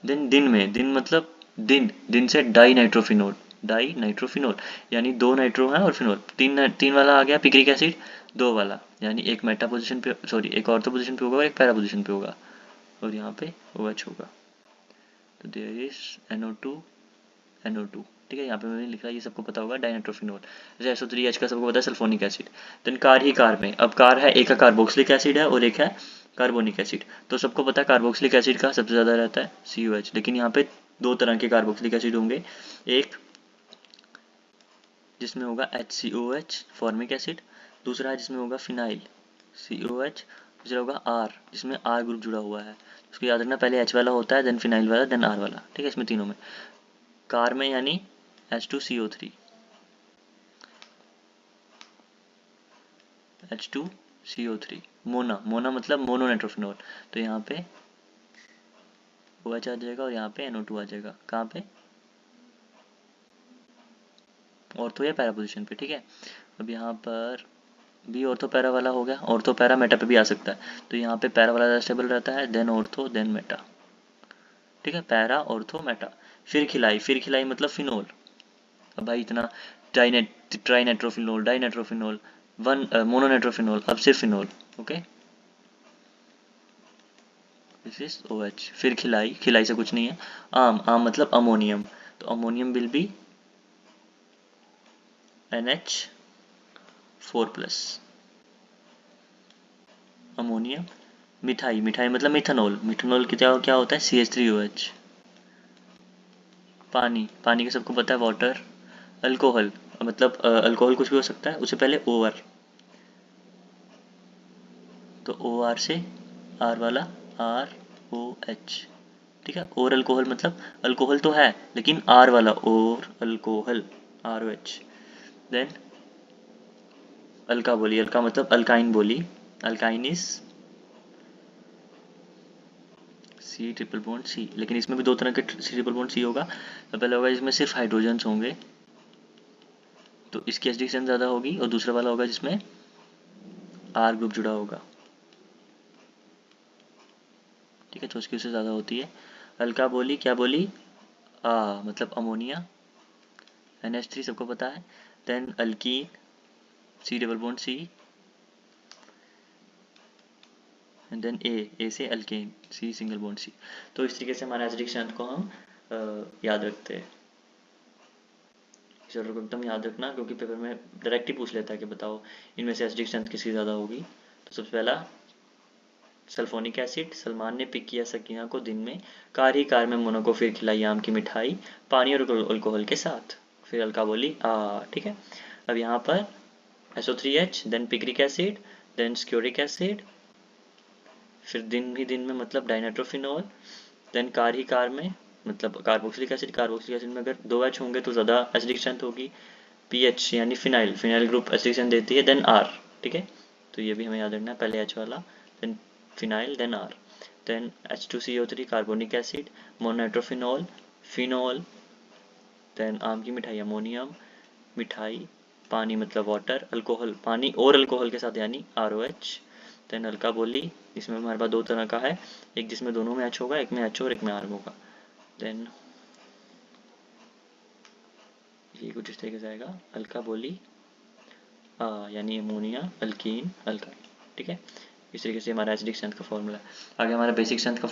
देन दिन में, दिन मतलब दिन से डाई नाइट्रोफिनोल, डाई नाइट्रोफिनोल यानी 2 नाइट्रो है और फिनोल, तीन वाला आ गया पिक्रिक एसिड, 2 वाला यानी एक मेटा पोजीशन पे, सॉरी एक ऑर्थो पोजीशन पे होगा और एक पैरा पोजीशन पे होगा, और यहाँ पे OH होगा। तो देयर इज NO2, ठीक है। यहाँ पे मैंने लिखा है, ये सबको पता होगा डाइनाइट्रोफिनोल। जैसे SO3H का सबको पता है सल्फोनिक एसिड। देन कार ही कार में, अब कार है, एक का कार्बोक्सिलिक एसिड है और एक है कार्बोनिक एसिड। तो सबको पता है कार्बोक्सिलिक एसिड का सबसे ज़्यादा रहता है COH, लेकिन यहाँ पे 2 तरह के कार्बोक्सिलिक एसिड होंगे, एक जिसमें होगा HCOH फॉर्मिक एसिड, दूसरा है जिसमें होगा फिनाइल COH, दूसरा होगा R जिसमें R ग्रुप जुड़ा हुआ है। उसको याद रखना, पहले H वाला होता है, देन फिनाइल वाला, देन R वाला, ठीक है। इसमें तीनों में, कार में यानी H2CO3, H2CO3, मोना मतलब मोनो नाइट्रोफिनॉल। तो यहाँ पे OH आ जाएगा और यहाँ पे NO2 आ जाएगा। कहाँ पे? ऑर्थो या पैरा पोजीशन पे, ठीक है। अब यहाँ पर भी ऑर्थो पैरा वाला हो गया, ऑर्थो पैरा मेटा पे भी आ सकता है। तो यहाँ पे पैरा वाला स्टेबल रहता है, देन ऑर्थो देन मेटा, ठीक है। Para ortho Meta. फिर खिलाई मतलब फिनोल। अब भाई इतना ट्राइनाइट्रोफिनोल, डाइनाइट्रोफिनोल, मोनोनाइट्रोफिनोल, अब सिर्फ phenol, okay. This is OH। फिर खिलाई से कुछ नहीं है। आम मतलब अमोनियम, तो ammonium will be NH4+। Ammonium. मिठाई मतलब मिथानॉल की क्या क्या होता है CH3OH। पानी का सबको पता है वाटर। अल्कोहल मतलब अल्कोहल कुछ भी हो सकता है, उससे पहले OR, तो OR से R वाला ROH, ठीक है। और अल्कोहल मतलब अल्कोहल तो है लेकिन R वाला, और अल्कोहल ROH। देन अल्का मतलब अल्काइन बोली, अल्काइन इज C∼C, लेकिन इसमें भी 2 तरह के C∼C होगा। तो पहले होगा जिसमें सिर्फ हाइड्रोजन्स होंगे, तो इसकी एसिडिक ज़्यादा होगी, और दूसरा वाला होगा जिसमें R ग्रुप जुड़ा होगा, ठीक है। तो उसकी उससे ज़्यादा होती है। अल्का बोली क्या बोली? मतलब अमोनिया, NH3 सबको पता है। Then alkene C∼C, and then A से अल्केन C∼C। तो इस तरीके से हमारे एसिडिक स्ट्रेंथ को हम याद रखते हैं। जरूर एकदम याद रखना, क्योंकि पेपर में डायरेक्ट ही पूछ लेता है कि बताओ इनमें से एसिडिक स्ट्रेंथ किसकी ज़्यादा होगी। तो सबसे पहला सल्फोनिक एसिड, सलमान ने पिक किया सकीना को दिन में, कार में मोनो को फिर खिलाई आम की मिठाई, पानी और अल्कोहल के साथ। फिर अलका बोली ठीक है। अब यहाँ पर SO3H, then picric acid, then sulphuric acid, फिर दिन में मतलब डाइनाइट्रोफिनॉल, देन कार में मतलब कार्बोक्सिलिक एसिड में अगर 2H होंगे तो ज़्यादा एसिडिक स्ट्रेंथ होगी। PH यानी फिनाइल ग्रुप एसिडिक स्ट्रेंथ देती है, देन R, ठीक है। तो ये भी हमें याद रखना है, पहले H वाला, then phenyl, then R, then H2CO3 carbonic acid, mononitrophenol, phenol, then आम की मिठाई अमोनियम, मिठाई, पानी मतलब वाटर, अल्कोहल पानी और अल्कोहल के साथ यानी ROH, देन अल्का बोली, इसमें हमारे पास 2 तरह का है, एक जिसमें दोनों में H होगा, एक में H और एक में R होगा। देन ये कुछ इस तरीके से आएगा, अल्का बोली यानी अमोनिया, अल्कीन, अल्काइन, ठीक है। इस तरीके से हमारा एसिडिक स्ट्रेंथ का फॉर्मूला। आगे हमारा बेसिक स्ट्रेंथ का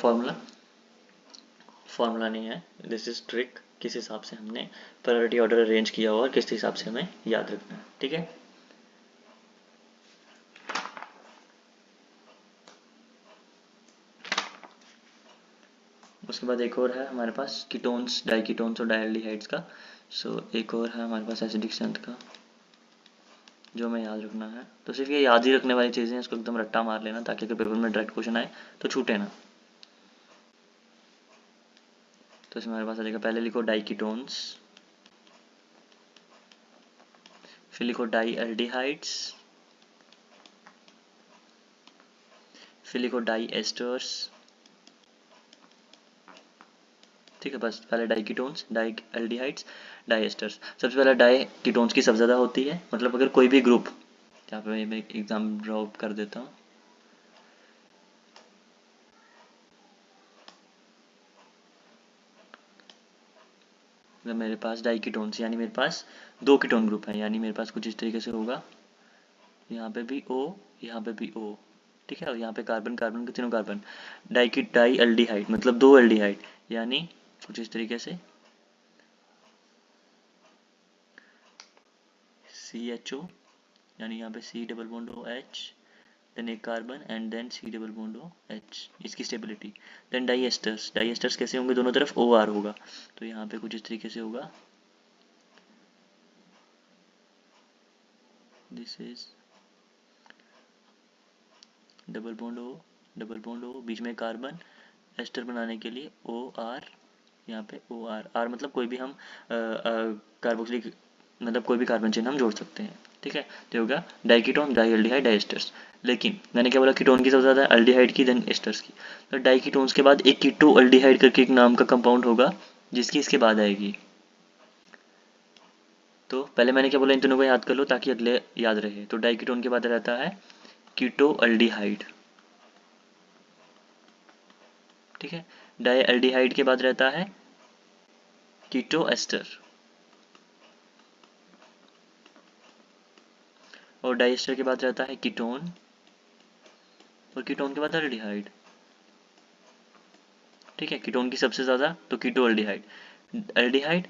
फॉर्मूला नहीं है, दिस इज ट्रिक, किस हिसाब से हमने प्रायोरिटी ऑर्डर अरेंज किया हुआ और किस हिसाब से हमें याद रखना है, ठीक है। उसके बाद एक और है हमारे पास कीटोन्स, डाइकीटोन्स और डायल्डिहाइड्स का। एक और है हमारे पास एसिडिक स्ट्रेंथ का जो हमें याद रखना है। तो सिर्फ ये याद ही रखने वाली चीज़ें हैं, इसको एकदम रट्टा मार लेना ताकि अगर पेपर में डायरेक्ट क्वेश्चन आए तो छूटे ना। तो इसमें हमारे पास आ जाएगा, पहले लिखो डाइकीटोन्स, फिर लिखो डाईएल्डिहाइड्स, फिर लिखो डाई एस्टर्स, ठीक है। बस पहले डाइकीटोन्स, डाईएल्डिहाइड्स, डाई एस्टर्स। सबसे पहले डाइकीटोन्स की सबसे ज़्यादा होती है, मतलब अगर कोई भी ग्रुप, यहाँ पे मैं एक एग्जाम ड्रॉप कर देता हूँ, मतलब मेरे पास डाई कीटोन्स, यानी मेरे पास 2 कीटोन ग्रुप है, यानी मेरे पास कुछ इस तरीके से होगा, यहाँ पे भी O, यहाँ पे भी O, ठीक है। और यहाँ पे कार्बन कार्बन के तीनों कार्बन, डाई एल्डिहाइड मतलब 2 एल्डिहाइड, यानी कुछ इस तरीके से CHO, यानी यहाँ पे C double bond OH, then एक carbon and then C double bond OH, इसकी स्टेबिलिटी। देन डाई एस्टर्स कैसे होंगे, दोनों तरफ OR होगा, तो यहाँ पे कुछ इस तरीके से होगा, this is double bond O, बीच में कार्बन, एस्टर बनाने के लिए OR, यहाँ पे OR मतलब कोई भी हम कार्बोक्सिलिक मतलब कोई भी कार्बन चेन हम जोड़ सकते हैं, ठीक है। तो होगा डाइकीटोन, डाइएल्डिहाइड, डाइएस्टर्स। लेकिन मैंने क्या बोला, कीटोन की सबसे ज़्यादा, एल्डिहाइड की, देन एस्टर्स की। तो डाइकीटोन्स के बाद एक कीटो एल्डिहाइड करके एक नाम का कंपाउंड होगा जिसकी इसके बाद आएगी। तो पहले मैंने क्या बोला, इन दोनों को याद कर लो ताकि अगले याद रहे। तो डाइकीटोन के बाद रहता है कीटो एल्डिहाइड, ठीक है। डाइएल्डिहाइड के बाद रहता है कीटो एस्टर, और डाइएस्टर के बाद रहता है कीटोन, और कीटोन के बाद एल्डिहाइड, ठीक है। कीटोन की सबसे ज़्यादा तो कीटो एल्डिहाइड, एल्डिहाइड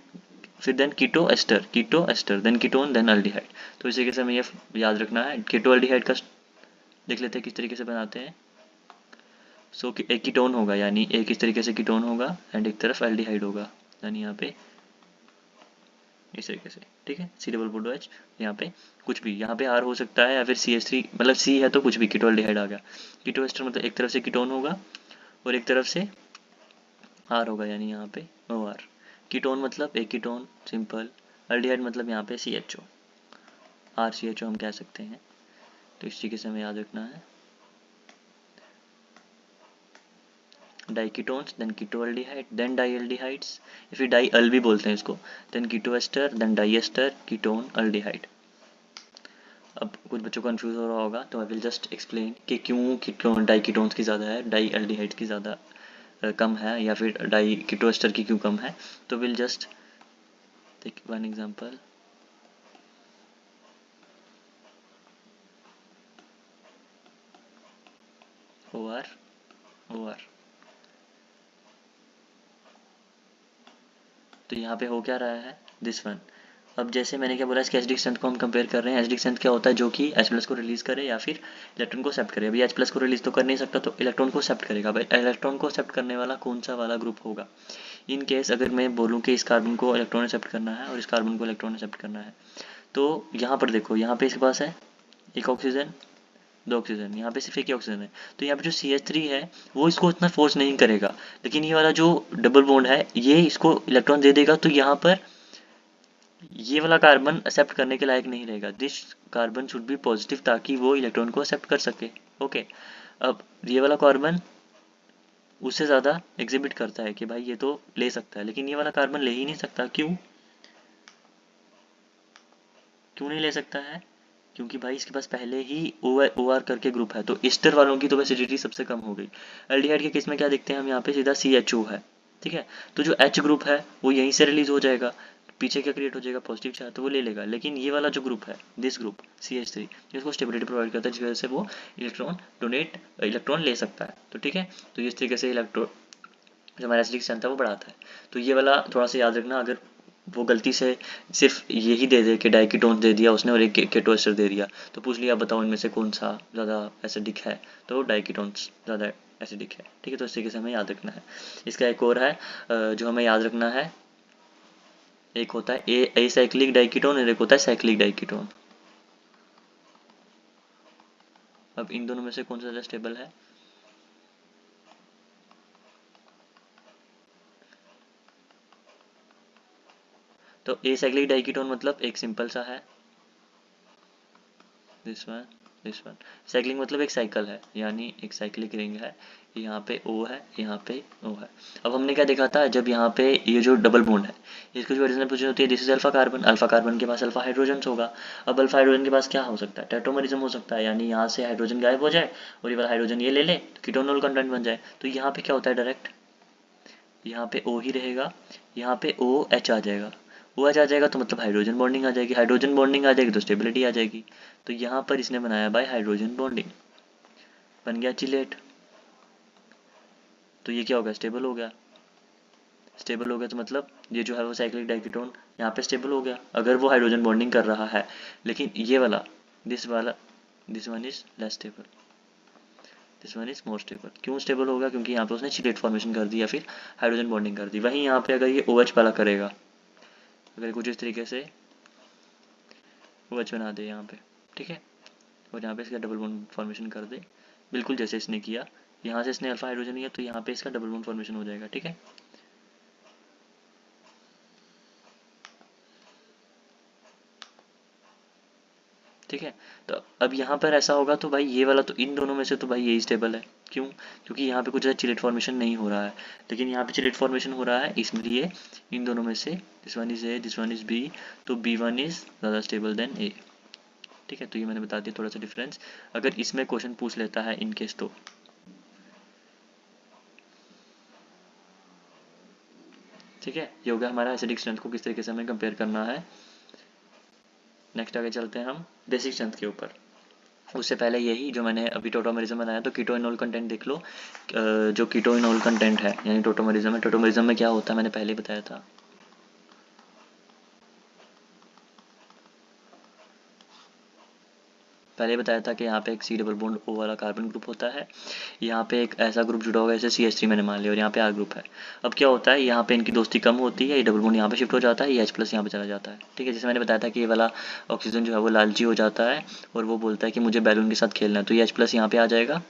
फिर then keto ester then ketone then aldehyde. तो इसी के से हमें ये याद रखना है। कीटो एल्डिहाइड का देख लेते हैं किस तरीके से बनाते हैं। सो एक कीटोन होगा, यानी एक इस तरीके से कीटोन होगा एंड एक तरफ एल्डिहाइड होगा, यानी यहाँ पे इस तरीके से, ठीक है। C डबल बॉन्ड OH, यहाँ पे कुछ भी, यहाँ पे R हो सकता है या फिर CH3, मतलब C है तो कुछ भी, कीटो एल्डिहाइड आ गया। कीटो एस्टर मतलब एक तरफ से कीटोन होगा और एक तरफ से R होगा, यानी यहाँ पे OR। कीटोन मतलब एक कीटोन सिंपल, एल्डिहाइड मतलब यहाँ पे CHO, RCHO हम कह सकते हैं। तो इस तरीके से हमें याद रखना है। Diketones, then ketoaldehyde, then dialdehydes, या फिर डाई-अल भी बोलते हैं इसको, then ketoester, then diester, ketone aldehyde. अब कुछ बच्चों को कंफ्यूज हो रहा होगा, तो आई विल जस्ट एक्सप्लेन कि क्यों कीटोन डाइकीटोन्स की ज़्यादा है, डाइएल्डिहाइड्स की ज़्यादा कम है, या फिर डाई कीटोएस्टर की क्यों कम है। तो will just take one example. OR OR, तो यहाँ पे हो क्या रहा है, दिस वन। अब जैसे मैंने क्या बोला, इसके एसिडिक स्ट्रेंथ को हम कंपेयर कर रहे हैं। एसिडिक स्ट्रेंथ क्या होता है, जो कि H+ को रिलीज करे या फिर इलेक्ट्रॉन को एक्सेप्ट करे। अभी H+ को रिलीज तो कर नहीं सकता, तो इलेक्ट्रॉन को एक्सेप्ट करेगा। भाई इलेक्ट्रॉन को एक्सेप्ट करने वाला कौन सा वाला ग्रुप होगा। इन केस अगर मैं बोलूँ कि इस कार्बन को इलेक्ट्रॉन एक्सेप्ट करना है और इस कार्बन को इलेक्ट्रॉन एक्सेप्ट करना है, तो यहाँ पर देखो, यहाँ पे इसके पास है एक ऑक्सीजन, 2 ऑक्सीजन, यहाँ पे सिर्फ एक ही ऑक्सीजन है। तो यहाँ पे जो CH3 है वो इसको इतना फोर्स नहीं करेगा, लेकिन ये वाला जो डबल बॉन्ड है ये इसको इलेक्ट्रॉन दे देगा। तो यहाँ पर ये वाला कार्बन एक्सेप्ट करने के लायक नहीं रहेगा। This carbon should be positive, ताकि वो इलेक्ट्रॉन को एक्सेप्ट कर सके, ओके। अब ये वाला कार्बन उससे ज़्यादा एग्जिबिट करता है कि भाई ये तो ले सकता है, लेकिन ये वाला कार्बन ले ही नहीं सकता। क्यों नहीं ले सकता है, क्योंकि भाई इसके पास पहले ही OR करके ग्रुप है। तो ईस्टर वालों की तो एसिडिटी सबसे कम हो गई। एल्डिहाइड के केस में क्या देखते हैं हम, यहाँ पे सीधा CHO है, ठीक है। तो जो H ग्रुप है वो यहीं से रिलीज हो जाएगा, पीछे क्या क्रिएट हो जाएगा, पॉजिटिव चार्ज, तो वो ले लेगा। लेकिन ये वाला जो ग्रुप है, दिस ग्रुप CH3, इसको स्टेबिलिटी प्रोवाइड करता है, जिस वजह से वो इलेक्ट्रॉन ले सकता है। तो ठीक है, तो इस तरीके से इलेक्ट्रॉन जो हमारा एसिडिक स्ट्रेंथ है वो बढ़ाता है। तो ये वाला थोड़ा सा याद रखना, अगर वो गलती से सिर्फ यही दे दे कि डाइकीटोन दे दिया उसने और एक केटो एस्टर दे दिया, तो पूछ लिया बताओ इनमें से कौन सा ज़्यादा एसिडिक है, तो डाइकीटोन्स ज़्यादा एसिडिक है, ठीक है। तो इस तरीके से हमें याद रखना है। इसका एक और है जो हमें याद रखना है, एक होता है एसाइक्लिक डाइकीटोन और एक होता है साइक्लिक डाइकीटोन। अब इन दोनों में से कौन सा ज़्यादा स्टेबल है, तो एसाइक्लिक डाइकीटोन मतलब एक सिंपल सा है, this one this one. Cycling मतलब एक साइकिल है, यानी एक साइक्लिक रिंग है, यहाँ पे O है, यहाँ पे O है। अब हमने क्या देखा था, जब यहाँ पे ये जो डबल बॉन्ड है इसकी जो ओरिजिनल पोजीशन होती है, दिस इज अल्फा कार्बन के पास अल्फा हाइड्रोजन होगा। अब अल्फा हाइड्रोजन के पास क्या हो सकता है, टेट्रोमरिज्म हो सकता है, यानी यहाँ से हाइड्रोजन गायब हो जाए और ये वाला हाइड्रोजन ये ले ले तो कीटोनल कंटेंट बन जाए। तो यहाँ पे क्या होता है, डायरेक्ट यहाँ पे O ही रहेगा, यहाँ पे OH आ जाएगा, OH आ जाएगा तो मतलब हाइड्रोजन बॉन्डिंग आ जाएगी, हाइड्रोजन बॉन्डिंग आ जाएगी तो स्टेबिलिटी आ जाएगी। तो यहाँ पर इसने बनाया बाय हाइड्रोजन बॉन्डिंग, बन गया चिलेट। तो ये क्या हो गया, स्टेबल हो गया। स्टेबल हो गया तो मतलब ये जो है वो साइक्लिक डाइकीटोन यहाँ पे स्टेबल हो गया, अगर वो हाइड्रोजन बॉन्डिंग कर रहा है। लेकिन ये वाला this one is less stable, this one is more stable. क्यों स्टेबल होगा, क्योंकि यहाँ पे उसने चिलेट फॉर्मेशन कर दी या फिर हाइड्रोजन बॉन्डिंग कर दी। वहीं यहाँ पे अगर ये OH वाला करेगा, अगर कुछ इस तरीके से OH बना दे यहाँ पे, ठीक है, और यहाँ पे इसका डबल बॉन्ड फॉर्मेशन कर दे, बिल्कुल जैसे इसने किया, यहाँ से इसने अल्फा हाइड्रोजन लिया तो यहाँ पे इसका डबल बॉन्ड फॉर्मेशन हो जाएगा, ठीक है। ठीक है, तो अब यहाँ पर ऐसा होगा तो भाई ये वाला तो इन दोनों में से तो भाई यही स्टेबल है। क्यों, क्योंकि यहाँ पे कुछ ज़्यादा चिलेट फॉर्मेशन नहीं हो रहा है, लेकिन यहाँ पे चिलेट फॉर्मेशन हो रहा है, इसलिए इन दोनों में से this one is A, this one is B, तो B1 इज ज़्यादा स्टेबल देन A। ठीक है, तो ये मैंने बता दिया थोड़ा सा डिफरेंस, अगर इसमें क्वेश्चन पूछ लेता है इन केस तो। ठीक है, ये हो गया हमारा एसिडिक स्ट्रेंथ को किस तरीके से हमें कंपेयर करना है। नेक्स्ट आगे चलते हैं हम बेसिक स्ट्रेंथ के ऊपर। उससे पहले यही जो मैंने अभी टोटोमेरिज्म बनाया, तो कीटोइनोल कंटेंट देख लो। जो कीटोइनोल कंटेंट है यानी टोटोमेरिज्म है, टोटोमेरिज्म में क्या होता है मैंने पहले ही बताया था। पहले बताया था कि यहाँ पे एक C डबल बॉन्ड O वाला कार्बन ग्रुप होता है, यहाँ पे एक ऐसा ग्रुप जुड़ा होगा जैसे CH3 मैंने मान लिया, और यहाँ पे R ग्रुप है। अब क्या होता है, यहाँ पे इनकी दोस्ती कम होती है, ये डबल बॉन्ड यहाँ पे शिफ्ट हो जाता है, ये H+ यहाँ पे चला जाता है। ठीक है, जैसे मैंने बताया था कि ये वाला ऑक्सीजन जो है वो लालची हो जाता है और वो बोलता है कि मुझे बैलून के साथ खेलना है, तो ये H+ यहाँ पे आ जाएगा,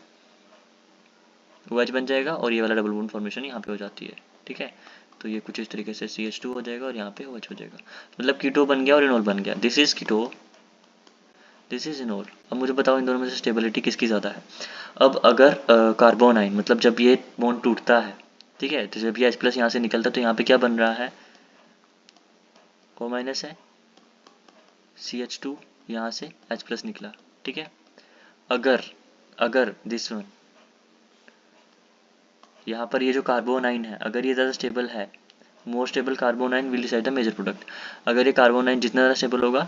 OH बन जाएगा, और ये वाला डबल बॉन्ड फॉर्मेशन यहाँ पे हो जाती है। ठीक है, तो ये कुछ इस तरीके से CH2 हो जाएगा और यहाँ पे OH हो जाएगा, मतलब कीटो बन गया और इनोल बन गया। This is keto, this is enol. अब मुझे बताओ इन दोनों में से स्टेबिलिटी किसकी ज़्यादा है। अब अगर कार्बन आइन मतलब जब ये बॉन्ड टूटता है, ठीक है, तो जब ये H+ यहाँ से निकलता है तो यहाँ पे क्या बन रहा है, O- है, CH2 यहाँ से H+ निकला। ठीक है, अगर अगर दिस वन यहाँ पर ये जो कार्बन आइन है, अगर ये ज़्यादा स्टेबल है, more stable carbanion will decide the major product. अगर ये कार्बन आइन जितना ज़्यादा स्टेबल होगा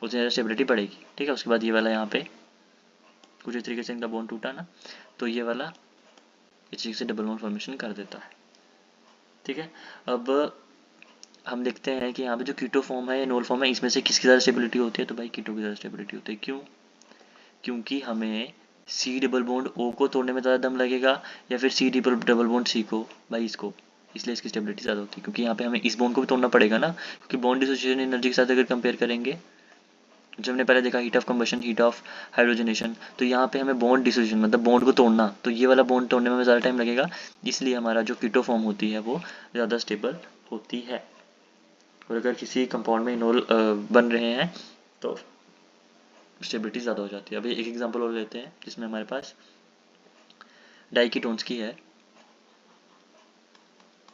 उतनी ज़्यादा स्टेबिलिटी बढ़ेगी। ठीक है, उसके बाद ये वाला यहाँ पे कुछ इस तरीके से इनका बॉन्ड टूटा ना, तो ये वाला इस तरीके से डबल बॉन्ड फॉर्मेशन कर देता है। ठीक है, अब हम देखते हैं कि यहाँ पे जो कीटो फॉर्म है या नोल फॉर्म है, इसमें से किसकी ज़्यादा स्टेबिलिटी होती है, तो भाई कीटो की ज़्यादा स्टेबिलिटी होती है। क्यों, क्योंकि हमें C डबल बॉन्ड O को तोड़ने में ज़्यादा दम लगेगा या फिर C डबल बॉन्ड C को, भाई इसको, इसलिए इसकी स्टेबिलिटी ज़्यादा होती है, क्योंकि यहाँ पे हमें इस बॉन्ड को भी तोड़ना पड़ेगा ना, क्योंकि बॉन्ड डिसोसिएशन एनर्जी के साथ अगर कंपेयर करेंगे, जो हमने पहले देखा heat of combustion, heat of hydrogenation, तो यहाँ पे हमें बॉन्ड डिसोसिएशन मतलब बॉन्ड को तोड़ना, तो ये वाला बॉन्ड तोड़ने में ज़्यादा टाइम लगेगा, इसलिए हमारा जो कीटो फॉर्म होती है वो ज़्यादा स्टेबल होती है। और अगर किसी कंपाउंड में इनोल बन रहे हैं तो स्टेबिलिटी ज़्यादा हो जाती है। अभी एक एग्जांपल और लेते हैं जिसमें हमारे पास डाइकीटोन्स की है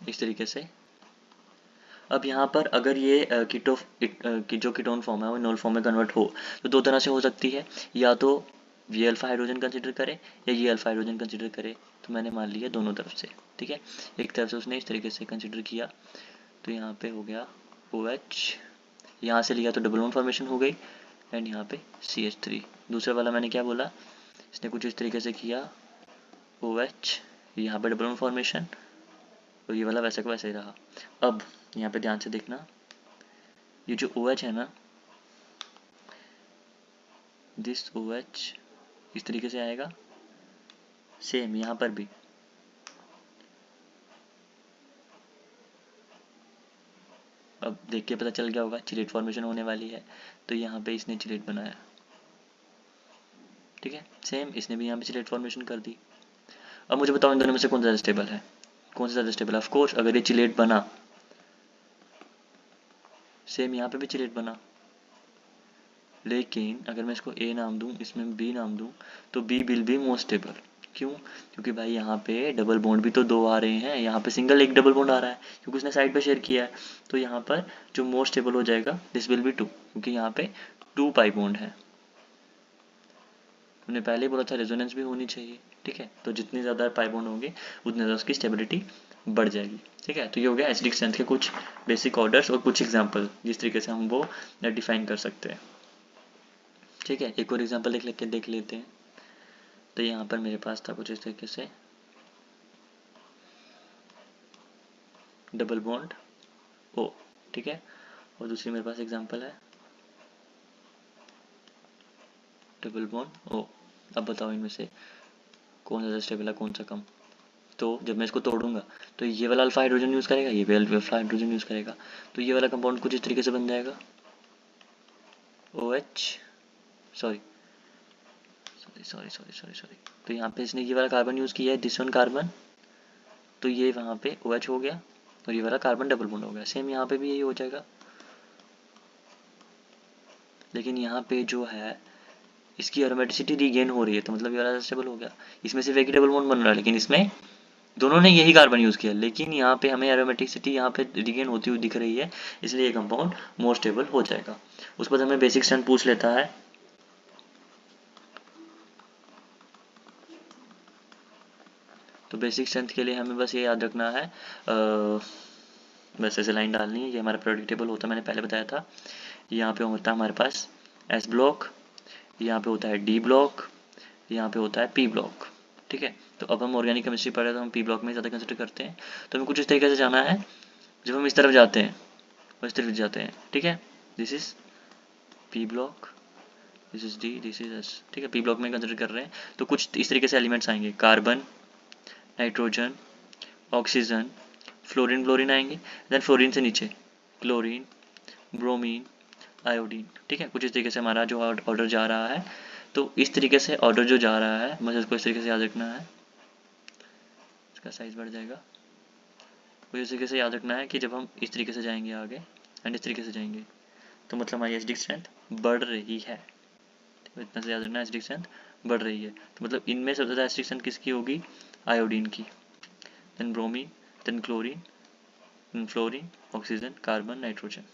इस तरीके से। अब यहाँ पर अगर ये की जो कीटोन फॉर्म है वो इनोल फॉर्म में कन्वर्ट हो, तो दो तरह से हो सकती है, या तो ये अल्फा हाइड्रोजन कंसिडर करे या ये अल्फा हाइड्रोजन कंसिडर करे। तो मैंने मान लिया दोनों तरफ से। ठीक है, एक तरफ से उसने इस तरीके से कंसिडर किया, तो यहाँ पे हो गया OH, यहाँ से लिया तो डबल बॉन्ड फॉर्मेशन हो गई, एंड यहाँ पे CH3। दूसरा वाला मैंने क्या बोला, इसने कुछ इस तरीके से किया, OH, यहाँ पे डबल बॉन्ड फॉर्मेशन, और ये वाला वैसा का वैसा ही रहा। अब यहाँ पे ध्यान से देखना, ये जो OH है ना, दिस OH इस तरीके से आएगा, सेम यहाँ पर भी। अब देख के पता चल गया होगा चिलेट फॉर्मेशन होने वाली है, तो यहाँ पे इसने चिलेट बनाया। ठीक है, सेम इसने भी यहाँ पे चिलेट फॉर्मेशन कर दी। अब मुझे बताओ इन दोनों में से कौन ज़्यादा स्टेबल है, कौन सा ज़्यादा स्टेबल है। ऑफ कोर्स अगर ये चिलेट बना, सेम यहाँ पे भी चिलेट बना, लेकिन अगर मैं इसको A नाम दूँ, इसमें B नाम दूँ, तो B will be most stable. क्यों, क्योंकि भाई यहाँ पे डबल बॉन्ड भी तो दो आ रहे हैं, यहाँ पे सिंगल एक डबल बॉन्ड आ रहा है क्योंकि उसने साइड पे शेयर किया है। तो यहाँ पर जो मोस्ट स्टेबल हो जाएगा दिस विल बी 2, क्योंकि यहाँ पे 2 पाई बॉन्ड है। हमने पहले ही बोला था रेजोनेंस भी होनी चाहिए। ठीक है, तो जितने ज़्यादा पाई बॉन्ड होंगे उतने ज़्यादा उसकी स्टेबिलिटी बढ़ जाएगी। ठीक है, तो ये हो गया एसिडिक स्ट्रेंथ के कुछ बेसिक ऑर्डर्स और कुछ एग्जांपल जिस तरीके से हम वो डिफाइन कर सकते हैं। ठीक है, एक और एग्जांपल देख लेते हैं। तो यहाँ पर मेरे पास था कुछ इस तरीके से डबल बॉन्ड ओ। ठीक है, और दूसरी मेरे पास एग्जांपल है डबल बॉन्ड ओ। अब बताओ इनमें से कौन सा स्टेबल है, कौन सा कम। तो जब मैं इसको तोड़ूंगा तो ये वाला अल्फा हाइड्रोजन यूज़ करेगा, ये वाला अल्फा हाइड्रोजन यूज़ करेगा, तो ये वाला कंपाउंड कुछ इस तरीके से बन जाएगा OH, sorry sorry sorry sorry sorry. तो यहाँ पे इसने ये वाला कार्बन यूज़ किया है, दिस वन कार्बन, तो ये वहाँ पे OH हो गया और ये वाला कार्बन डबल बॉन्ड हो गया। सेम यहाँ पे भी यही हो जाएगा, लेकिन यहाँ पे जो है इसकी एरोमेटिसिटी रीगेन हो रही है, तो मतलब ये वाला स्टेबल हो गया। इसमें सिर्फ एक ही डबल बॉन्ड बन रहा है, लेकिन इसमें दोनों ने यही कार्बन यूज़ किया, लेकिन यहाँ पे हमें एरोमेटिसिटी यहाँ पे रीगेन होती हुई दिख रही है, इसलिए ये कंपाउंड मोर स्टेबल हो जाएगा। उस पर हमें बेसिक स्ट्रेंथ पूछ लेता है। तो बेसिक स्ट्रेंथ के लिए हमें बस ये याद रखना है, बस ऐसे लाइन डालनी है। ये हमारा प्रेडिक्टेबल होता है, मैंने पहले बताया था। यहाँ पे होता है हमारे पास S ब्लॉक, यहाँ पे होता है D ब्लॉक, यहाँ पे होता है P ब्लॉक। ठीक है, तो अब हम ऑर्गेनिक केमिस्ट्री पढ़ रहे हैं तो हम P ब्लॉक में ज़्यादा कंसिडर करते हैं। तो हमें कुछ इस तरीके से जाना है, जब हम इस तरफ जाते हैं और इस तरफ जाते हैं। ठीक है, this is P block, this is D, this is S। ठीक है, P ब्लॉक में कंसिडर कर रहे हैं तो कुछ इस तरीके से एलिमेंट्स आएंगे, carbon, nitrogen, oxygen, fluorine, fluorine आएंगे, देन फ्लोरीन से नीचे क्लोरीन, ब्रोमीन, आयोडीन। ठीक है, कुछ इस तरीके से हमारा जो ऑर्डर जा रहा है। तो इस तरीके से ऑर्डर जो जा रहा है मुझे इसको इस तरीके से याद रखना है, इसका साइज बढ़ जाएगा। मुझे इस तरीके से याद रखना है कि जब हम इस तरीके से जाएंगे आगे एंड इस तरीके से जाएंगे तो मतलब हमारी एसिडिक स्ट्रेंथ बढ़ रही है। तो इतना से याद रखना है, एसिडिक स्ट्रेंथ बढ़ रही है, तो मतलब इनमें सबसे ज़्यादा एसिडिक स्ट्रेंथ किसकी होगी, आयोडीन की, then bromine, then chlorine, then fluorine, oxygen, carbon, nitrogen.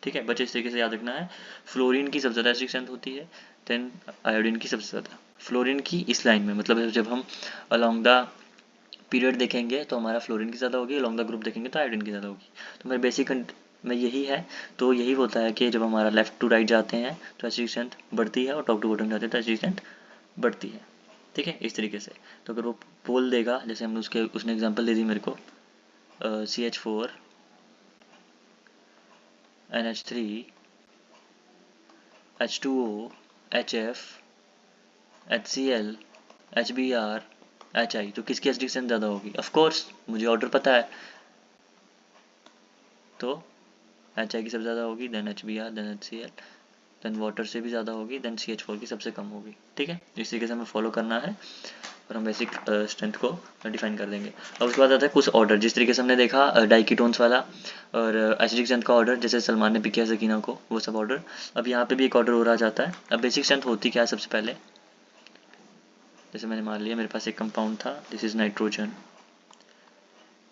ठीक है, बच्चे इस तरीके से याद रखना है। फ्लोरीन की सबसे ज़्यादा एसिडिक स्ट्रेंथ होती है, देन आयोडीन की सबसे ज़्यादा। फ्लोरीन की इस लाइन में, मतलब जब हम अलॉन्ग द पीरियड देखेंगे तो हमारा फ्लोरीन की ज़्यादा होगी, अलॉन्ग द ग्रुप देखेंगे तो आयोडीन की ज़्यादा होगी। तो मेरे बेसिक में यही है। तो यही होता है कि जब हमारा लेफ्ट टू राइट जाते हैं तो एसिडिक स्ट्रेंथ बढ़ती है और टॉप टू बॉटम जाते हैं तो एसिडिक स्ट्रेंथ बढ़ती है। ठीक है, इस तरीके से। तो अगर वो बोल देगा, जैसे हमने उसने एग्जांपल दे दी मेरे को, CH4 NH3 H2O HF HCl HBr HI, तो किसकी एसिडिक स्ट्रेंथ ज़्यादा होगी? ऑफ कोर्स मुझे ऑर्डर पता है, तो HI की सबसे ज़्यादा होगी, then HBr, then HCl, then water से भी ज़्यादा होगी, देन CH4 की सबसे कम होगी। ठीक है, इस तरीके से हमें फॉलो करना है और हम बेसिक स्ट्रेंथ को डिफाइन कर देंगे। अब उसके बाद आता है कुछ ऑर्डर, जिस तरीके से हमने देखा डाइकीटोन्स वाला और एसिडिक स्ट्रेंथ का ऑर्डर, जैसे सलमान ने पिक किया सकीना को, वो सब ऑर्डर। अब यहाँ पे भी एक ऑर्डर हो रहा जाता है। अब बेसिक स्ट्रेंथ होती क्या है, सबसे पहले जैसे मैंने मान लिया मेरे पास एक कंपाउंड था, दिस इज नाइट्रोजन,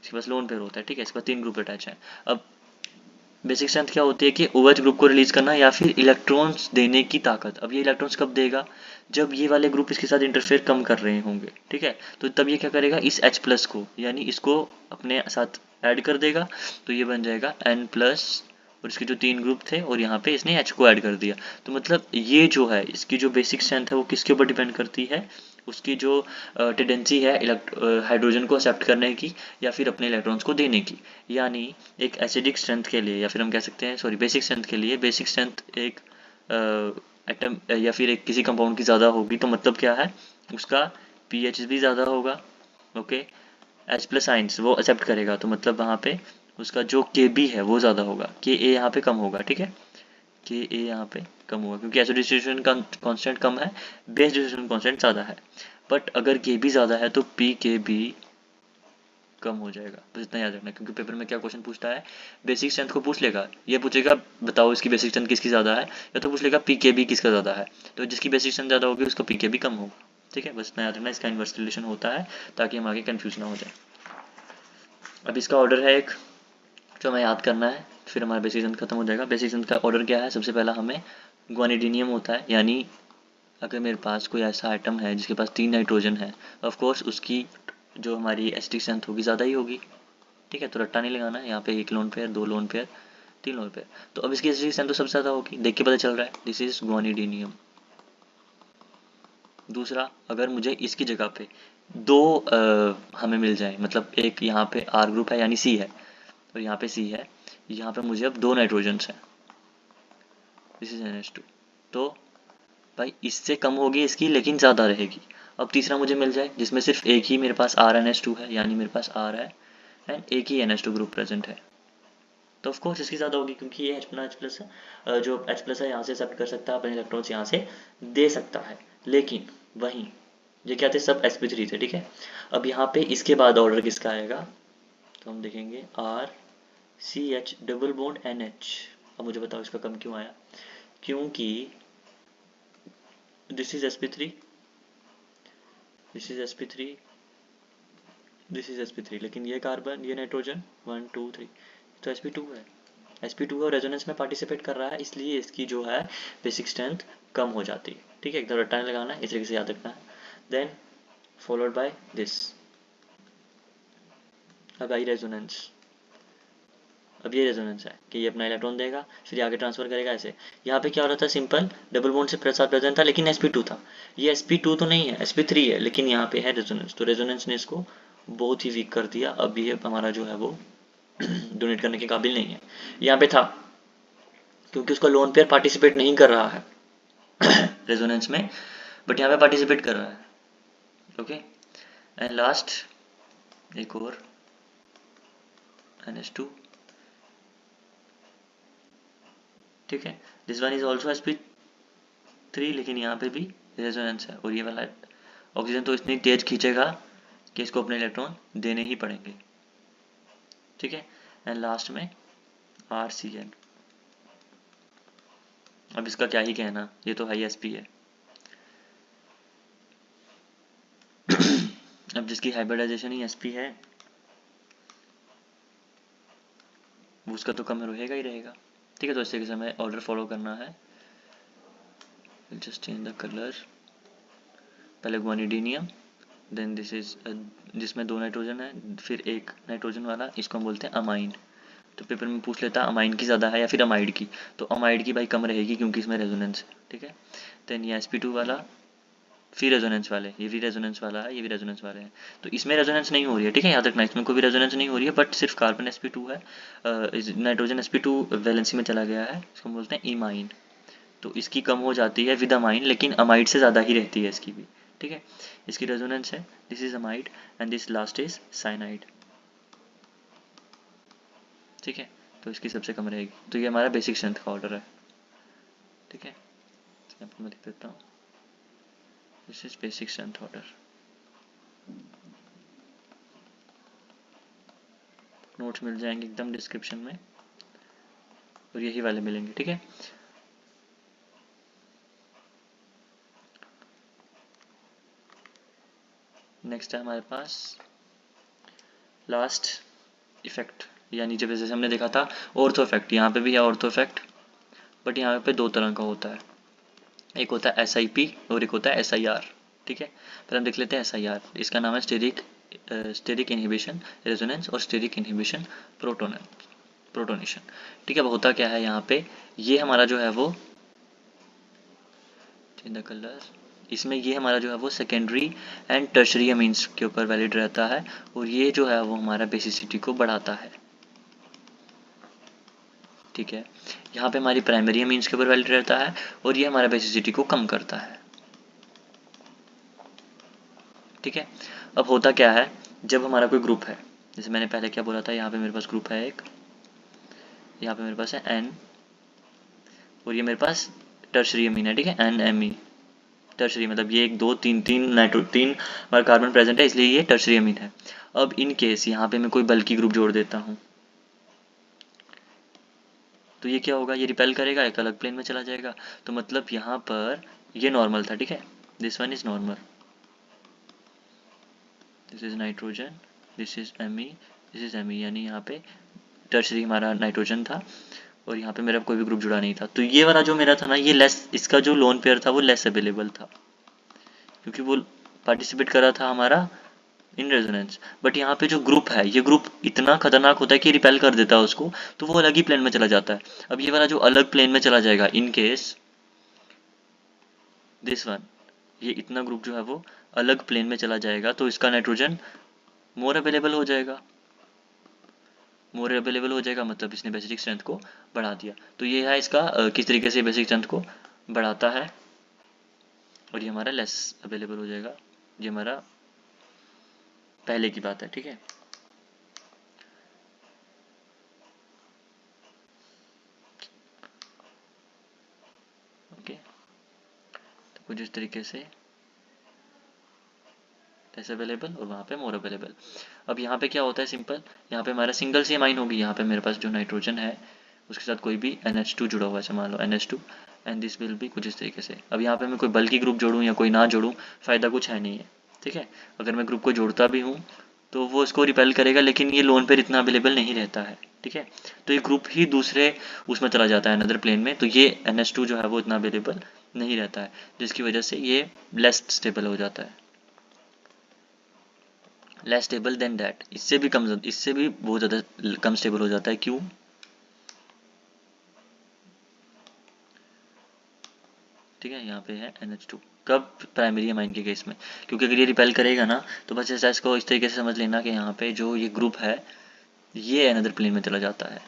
इसके पास लोन पेयर होता है। ठीक है, इसके पास 3 ग्रुप अटैच है। अब बेसिक स्ट्रेंथ क्या होती है कि OH ग्रुप को रिलीज करना या फिर इलेक्ट्रॉन्स देने की ताकत। अब ये इलेक्ट्रॉन्स कब देगा, जब ये वाले ग्रुप इसके साथ इंटरफेयर कम कर रहे होंगे। ठीक है, तो तब ये क्या करेगा, इस H+ को, यानी इसको अपने साथ ऐड कर देगा, तो ये बन जाएगा N+, और इसके जो 3 ग्रुप थे और यहाँ पे इसने H को ऐड कर दिया। तो मतलब ये जो है इसकी जो बेसिक स्ट्रेंथ है वो किसके ऊपर डिपेंड करती है, उसकी जो टेंडेंसी है हाइड्रोजन को एक्सेप्ट करने की या फिर अपने इलेक्ट्रॉन्स को देने की। यानी एक एसिडिक स्ट्रेंथ के लिए, या फिर हम कह सकते हैं सॉरी बेसिक स्ट्रेंथ के लिए, बेसिक स्ट्रेंथ एक एटम या फिर एक किसी कंपाउंड की ज़्यादा होगी तो मतलब क्या है, उसका pH भी ज़्यादा होगा। ओके, H+ आइंस वो एक्सेप्ट करेगा, तो मतलब वहाँ पे उसका जो Kb है वो ज़्यादा होगा, Ka यहाँ पे कम होगा। ठीक है, Ka यहाँ पे कम होगा क्योंकि एसिड डिस्ट्रीब्यूशन का कांस्टेंट कम है, बेस डिस्ट्रीब्यूशन कांस्टेंट ज़्यादा है। बट अगर Kb ज़्यादा है तो pKb कम हो जाएगा। बस इतना याद रखना, क्योंकि पेपर में क्या क्वेश्चन पूछता है, बेसिक स्ट्रेंथ को पूछ लेगा, ये पूछेगा बताओ इसकी बेसिक स्ट्रेंथ किसकी ज़्यादा है, या तो पूछ लेगा pKb किसका ज़्यादा है, तो जिसकी बेसिक स्ट्रेंथ ज़्यादा होगी उसका pKb कम होगा। ठीक है, बस इतना याद रखना, इसका इन्वर्स रिलेशन होता है ताकि हम आगे कन्फ्यूज ना हो जाए। अब इसका ऑर्डर है एक जो हमें याद करना है, फिर हमारा बेसिक स्ट्रेंथ खत्म हो जाएगा। बेसिक स्ट्रेंथ का ऑर्डर क्या है, सबसे पहला हमें ग्वानिडीनियम होता है, यानी अगर मेरे पास कोई ऐसा आइटम है जिसके पास 3 नाइट्रोजन है, ऑफ कोर्स उसकी जो हमारी एसिडिक स्ट्रेंथ होगी ज़्यादा ही होगी। ठीक है, तो रट्टा नहीं लगाना है, यहाँ पे 1 lone pair, 2 lone pair, 3 lone pair. तो अब इसकी एसिडिक स्ट्रेंथ तो सबसे ज़्यादा होगी, देख के पता चल रहा है, दिस इज गुआनिडीनियम। दूसरा, अगर मुझे इसकी जगह पे 2 हमें मिल जाए, मतलब एक यहाँ पे R ग्रुप है यानी C है और यहाँ पे C है, यहाँ पे मुझे अब 2 नाइट्रोजन्स हैं, दिस इज NH2। तो भाई इससे कम होगी इसकी लेकिन ज़्यादा रहेगी। अब तीसरा मुझे मिल जाए जिसमें सिर्फ एक ही मेरे पास RNH2 है, यानी मेरे पास R है एंड एक ही NH2 ग्रुप प्रेजेंट है, तो ऑफ कोर्स इसकी ज़्यादा होगी क्योंकि ये H++ है, जो H+ है यहाँ से एक्सेप्ट कर सकता है अपने इलेक्ट्रॉन्स, यहाँ से दे सकता है। लेकिन वहीं ये क्या थे, सब sp3 थे, ठीक है। अब यहाँ पे इसके बाद ऑर्डर किसका आएगा, तो हम देखेंगे RCH डबल बॉन्ड NH। अब मुझे बताओ इसका कम क्यों आया, क्योंकि this is sp3, this is sp3, this is sp3, लेकिन ये कार्बन, ये नाइट्रोजन 1 2 3 तो sp2 है, sp2 और रेजोनेंस में पार्टिसिपेट कर रहा है, इसलिए इसकी जो है बेसिक स्ट्रेंथ कम हो जाती है, ठीक है। एकदम रट्टा नहीं लगाना है, इस तरीके से याद रखना है। देन फॉलोड बाय दिस, अब आई रेजोनेंस। अब ये रेजोनेंस है कि ये अपना इलेक्ट्रॉन देगा फिर आगे ट्रांसफर करेगा ऐसे। यहाँ पे क्या हो रहा था, सिंपल डबल बॉन्ड से साथ प्रेजेंट था लेकिन sp2 था, ये sp2 तो नहीं है, sp3 है, लेकिन यहाँ पे है रेजोनेंस, तो रेजोनेंस ने इसको बहुत ही वीक कर दिया। अब ये हमारा जो है वो डोनेट करने के काबिल नहीं है। यहाँ पे था क्योंकि उसका लोन पेयर पार्टिसिपेट नहीं कर रहा है रेजोनेंस में, बट यहाँ पे पार्टिसिपेट कर रहा है, ओके। एंड लास्ट एक और NH2, ठीक है। This one is also sp3, लेकिन यहाँ पे भी रेजोनेंस है और ये वाला ऑक्सीजन तो इतनी तेज खींचेगा कि इसको अपने इलेक्ट्रॉन देने ही पड़ेंगे, ठीक है। एंड लास्ट में RCN, अब इसका क्या ही कहना, ये तो हाई sp है। अब जिसकी हाइब्रिडाइजेशन ही sp है उसका तो कम रहेगा ही रहेगा, ठीक है। तो इस तरीके से हमें ऑर्डर फॉलो करना है। जस्ट चेंज द कलर, पहले गुआनिडीनियम, देन दिस इज जिसमें 2 नाइट्रोजन है, फिर एक नाइट्रोजन वाला, इसको हम बोलते हैं अमाइन। तो पेपर में पूछ लेता है अमाइन की ज़्यादा है या फिर अमाइड की, तो अमाइड की भाई कम रहेगी क्योंकि इसमें रेजोनेंस है, ठीक है। देन ये sp2 वाला, फिर रेजोनेंस वाले, ये भी रेजोनेंस वाला है, ये भी रेजोनेंस वाले हैं, तो इसमें रेजोनेंस नहीं हो रही है, ठीक है, याद रखना इसमें कोई भी रेजोनेंस नहीं हो रही है, बट सिर्फ कार्बन sp2 है, नाइट्रोजन sp2 वैलेंसी में चला गया है, इसको बोलते हैं इमाइन। तो इसकी कम हो जाती है विद अमाइन, लेकिन अमाइड से ज़्यादा ही रहती है इसकी भी, ठीक है। इसकी रेजोनेंस है, this is amide and this last is cyanide, ठीक है। तो इसकी सबसे कम रहेगी, तो ये हमारा बेसिक स्ट्रेंथ का ऑर्डर है, ठीक है। मैं लिख देता हूँ, this is basic strength order. Notes मिल जाएंगे एकदम डिस्क्रिप्शन में और यही वाले मिलेंगे, ठीक है। नेक्स्ट है हमारे पास लास्ट इफेक्ट, यानी जब जैसे हमने देखा था ऑर्थो इफेक्ट, यहाँ पे भी है ऑर्थो इफेक्ट, बट यहाँ पे 2 तरह का होता है, एक होता है SIP और एक होता है SIR, ठीक है। पहले हम देख लेते हैं SIR, इसका नाम है स्टेरिक इनहिबिशन रेजोनेंस और स्टेरिक इनहिबिशन प्रोटोनेशन, ठीक है। अब होता क्या है यहाँ पे, ये हमारा जो है वो चेंज द कलर, इसमें ये हमारा जो है वो सेकेंडरी एंड टर्शरी अमीन्स के ऊपर वैलिड रहता है और ये जो है वो हमारा बेसिसिटी को बढ़ाता है, ठीक है। यहाँ पे हमारी प्राइमरी अमीन्स के ऊपर वैलिड रहता है और ये हमारा बेसिसिटी को कम करता है, ठीक है। अब होता क्या है, जब हमारा कोई ग्रुप है, जैसे मैंने पहले क्या बोला था, यहाँ पे मेरे पास ग्रुप है एक, यहाँ पे मेरे पास है N और ये मेरे पास टर्शरी अमीन है, ठीक है, NMe। टर्शरी मतलब ये 1 2 3 3 बार कार्बन प्रेजेंट है, इसलिए ये टर्शरी अमीन है। अब इन केस यहाँ पे मैं कोई बल्कि ग्रुप जोड़ देता हूँ तो ये क्या होगा, ये रिपेल करेगा, एक अलग प्लेन में चला जाएगा, तो मतलब यहाँ पर ये नॉर्मल था, ठीक है, this one is normal, this is nitrogen, this is Me, this is Me, यानी यहाँ पे टर्शरी हमारा नाइट्रोजन था और यहाँ पे मेरा कोई भी ग्रुप जुड़ा नहीं था। तो ये वाला जो मेरा था ना, ये लेस, इसका जो लोन पेयर था वो लेस अवेलेबल था क्योंकि वो पार्टिसिपेट कर रहा था हमारा इन रेजोनेंस। बट यहाँ पे जो ग्रुप है, ये ग्रुप इतना खतरनाक होता है कि रिपेल कर देता है उसको, तो वो अलग ही प्लेन में चला जाता है। अब ये वाला जो अलग प्लेन में चला जाएगा, इन केस दिस वन, ये इतना ग्रुप जो है वो अलग प्लेन में चला जाएगा, तो इसका नाइट्रोजन मोर अवेलेबल हो जाएगा। मोर अवेलेबल हो जाएगा मतलब इसने बेसिक स्ट्रेंथ को बढ़ा दिया। तो ये है इसका किस तरीके से बेसिक स्ट्रेंथ को बढ़ाता है। और ये हमारा लेस अवेलेबल हो जाएगा, ये हमारा पहले की बात है, ठीक है। ओके, तो कुछ इस तरीके से लेस अवेलेबल और वहाँ पे मोर अवेलेबल। अब यहाँ पे क्या होता है सिंपल, यहाँ पे हमारा सिंगल सी अमाइन होगी, यहाँ पे मेरे पास जो नाइट्रोजन है उसके साथ कोई भी NH2 जुड़ा हुआ है, मान लो NH2, एंड दिस विल भी कुछ इस तरीके से। अब यहाँ पे मैं कोई बल्कि ग्रुप जोड़ूँ या कोई ना जोड़ूँ, फ़ायदा कुछ है नहीं है, ठीक है। अगर मैं ग्रुप को जोड़ता भी हूँ तो वो इसको रिपेल करेगा, लेकिन ये लोन पेयर इतना अवेलेबल नहीं रहता है, ठीक है। तो ये ग्रुप ही दूसरे उसमें चला जाता है अनदर प्लेन में, तो ये NH2 जो है वो इतना अवेलेबल नहीं रहता है, जिसकी वजह से ये लेस स्टेबल हो जाता है, लेस स्टेबल देन दैट, इससे भी कम, इससे भी बहुत ज़्यादा कम स्टेबल हो जाता है। क्यों? ठीक है, यहाँ पे है NH2, कब? प्राइमरी अमाइन के केस में, क्योंकि अगर ये रिपेल करेगा ना तो बस ऐसा इसको इस तरीके से समझ लेना कि यहाँ पे जो ये ग्रुप है ये अनदर प्लेन में चला जाता है,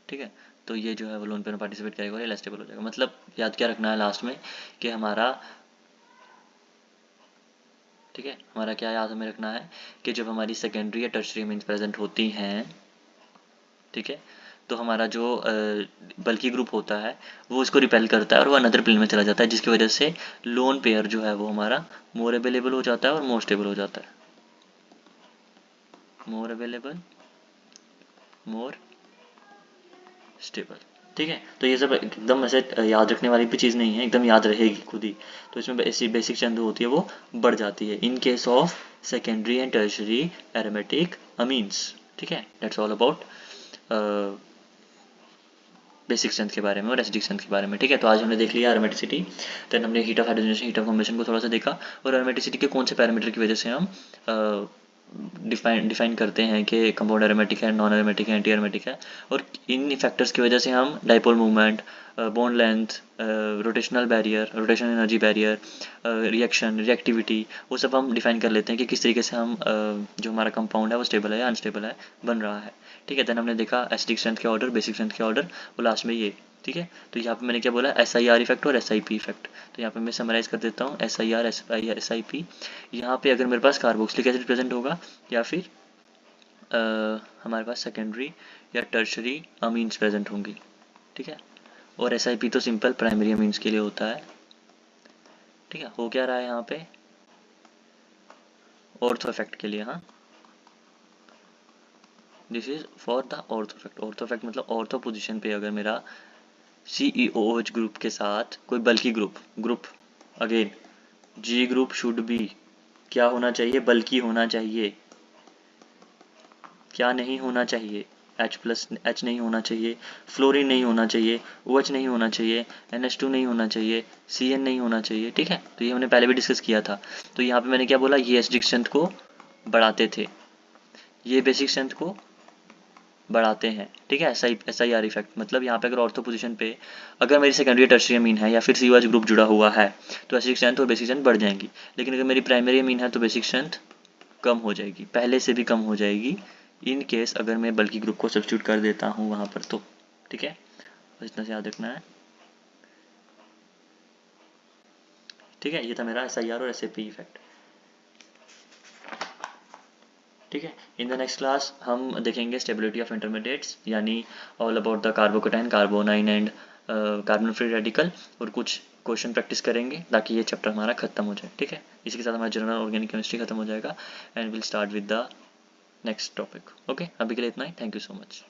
ठीक है। तो ये जो है वो लोन पेयर में पार्टिसिपेट करेगा और ये लेस स्टेबल हो जाएगा। मतलब याद क्या रखना है लास्ट में कि हमारा, ठीक है, हमारा क्या याद हमें रखना है कि जब हमारी सेकेंडरी या टर्शरी मीन्स प्रेजेंट होती हैं, ठीक है, तो हमारा जो बल्कि ग्रुप होता है वो इसको रिपेल करता है और वो अनदर प्लेन में चला जाता है, जिसकी वजह से लोन पेयर जो है वो हमारा मोर अवेलेबल हो जाता है और मोर स्टेबल हो जाता है। मोर अवेलेबल, मोर स्टेबल, ठीक है। तो ये सब एकदम ऐसे याद रखने वाली भी चीज़ नहीं है, एकदम याद रहेगी खुद ही। तो इसमें ऐसी बेसिक स्ट्रेंथ होती है वो बढ़ जाती है in case of secondary and tertiary aromatic amines, ठीक है। That's all about basic strength के बारे में और एसिडिक स्ट्रेंथ के बारे में, ठीक है। तो आज हमने देख लिया एरोमेटिसिटी, देन हमने heat of hydrogenation, heat of formation को थोड़ा सा देखा, और एरोमेटिसिटी के कौन से पैरामीटर की वजह से हम डिफाइन करते हैं कि कंपाउंड एरोमेटिक है, नॉन एरोमेटिक है, एंटी एरोमेटिक है, और इन फैक्टर्स की वजह से हम dipole movement, bond length, rotational barrier, rotational energy barrier, reaction, reactivity, वो सब हम डिफाइन कर लेते हैं कि किस तरीके से हम जो हमारा कंपाउंड है वो स्टेबल है या अनस्टेबल है, बन रहा है, ठीक है। देन हमने देखा एसिडिक स्ट्रेंथ के ऑर्डर, बेसिक स्ट्रेंथ के ऑर्डर, और लास्ट में ये, ठीक है। तो यहाँ पे मैंने क्या बोला, SIR इफेक्ट और SIP इफेक्ट। तो यहाँ पे मैं समराइज कर देता हूँ, SIR, SIP। यहाँ पे अगर मेरे पास कार्बोक्सिलिक एसिड प्रेजेंट होगा या फिर हमारे पास सेकेंडरी या टर्शरी अमीन्स प्रेजेंट होंगी, ठीक है। और SIP तो सिंपल प्राइमरी अमीन्स के लिए होता है, ठीक है। हो क्या रहा है यहाँ पे, ऑर्थो इफेक्ट के लिए, हाँ, this is for the ortho effect. Ortho effect मतलब ऑर्थो पोजिशन पे अगर मेरा CEOH ग्रुप के साथ कोई बल्कि group again G group should be, क्या होना चाहिए, बल्कि होना चाहिए, क्या नहीं होना चाहिए, H नहीं होना चाहिए, फ्लोरीन नहीं होना चाहिए, OH नहीं होना चाहिए, NH2 नहीं होना चाहिए, CN नहीं होना चाहिए, ठीक है। तो ये हमने पहले भी डिस्कस किया था। तो यहाँ पे मैंने क्या बोला, ये एसिडिक स्ट्रेंथ को बढ़ाते थे, ये बेसिक स्ट्रेंथ को बढ़ाते हैं, ठीक है। SIR इफेक्ट मतलब यहाँ पे अगर ऑर्थो पोजीशन पे अगर मेरी सेकेंडरी टर्शियरी अमीन है या फिर COH ग्रुप जुड़ा हुआ है तो एसिडिक स्ट्रेंथ और बेसिक स्ट्रेंथ बढ़ जाएंगी, लेकिन अगर मेरी प्राइमरी अमीन है तो बेसिक स्ट्रेंथ कम हो जाएगी, पहले से भी कम हो जाएगी, इन केस अगर मैं बल्कि ग्रुप को सब्स्टिट्यूट कर देता हूँ वहाँ पर, तो ठीक है। बस इतना से याद रखना है, ठीक है। ये था मेरा SIR और SAP इफेक्ट, ठीक है। इन द नेक्स्ट क्लास हम देखेंगे स्टेबिलिटी ऑफ इंटरमीडिएट्स, यानी all about the carbocation, carbanion and carbon free radical, और कुछ क्वेश्चन प्रैक्टिस करेंगे ताकि ये चैप्टर हमारा खत्म हो जाए, ठीक है। इसी के साथ हमारा जनरल ऑर्गेनिक केमिस्ट्री खत्म हो जाएगा, and will start with the next topic, okay. अभी के लिए इतना ही, थैंक यू सो मच।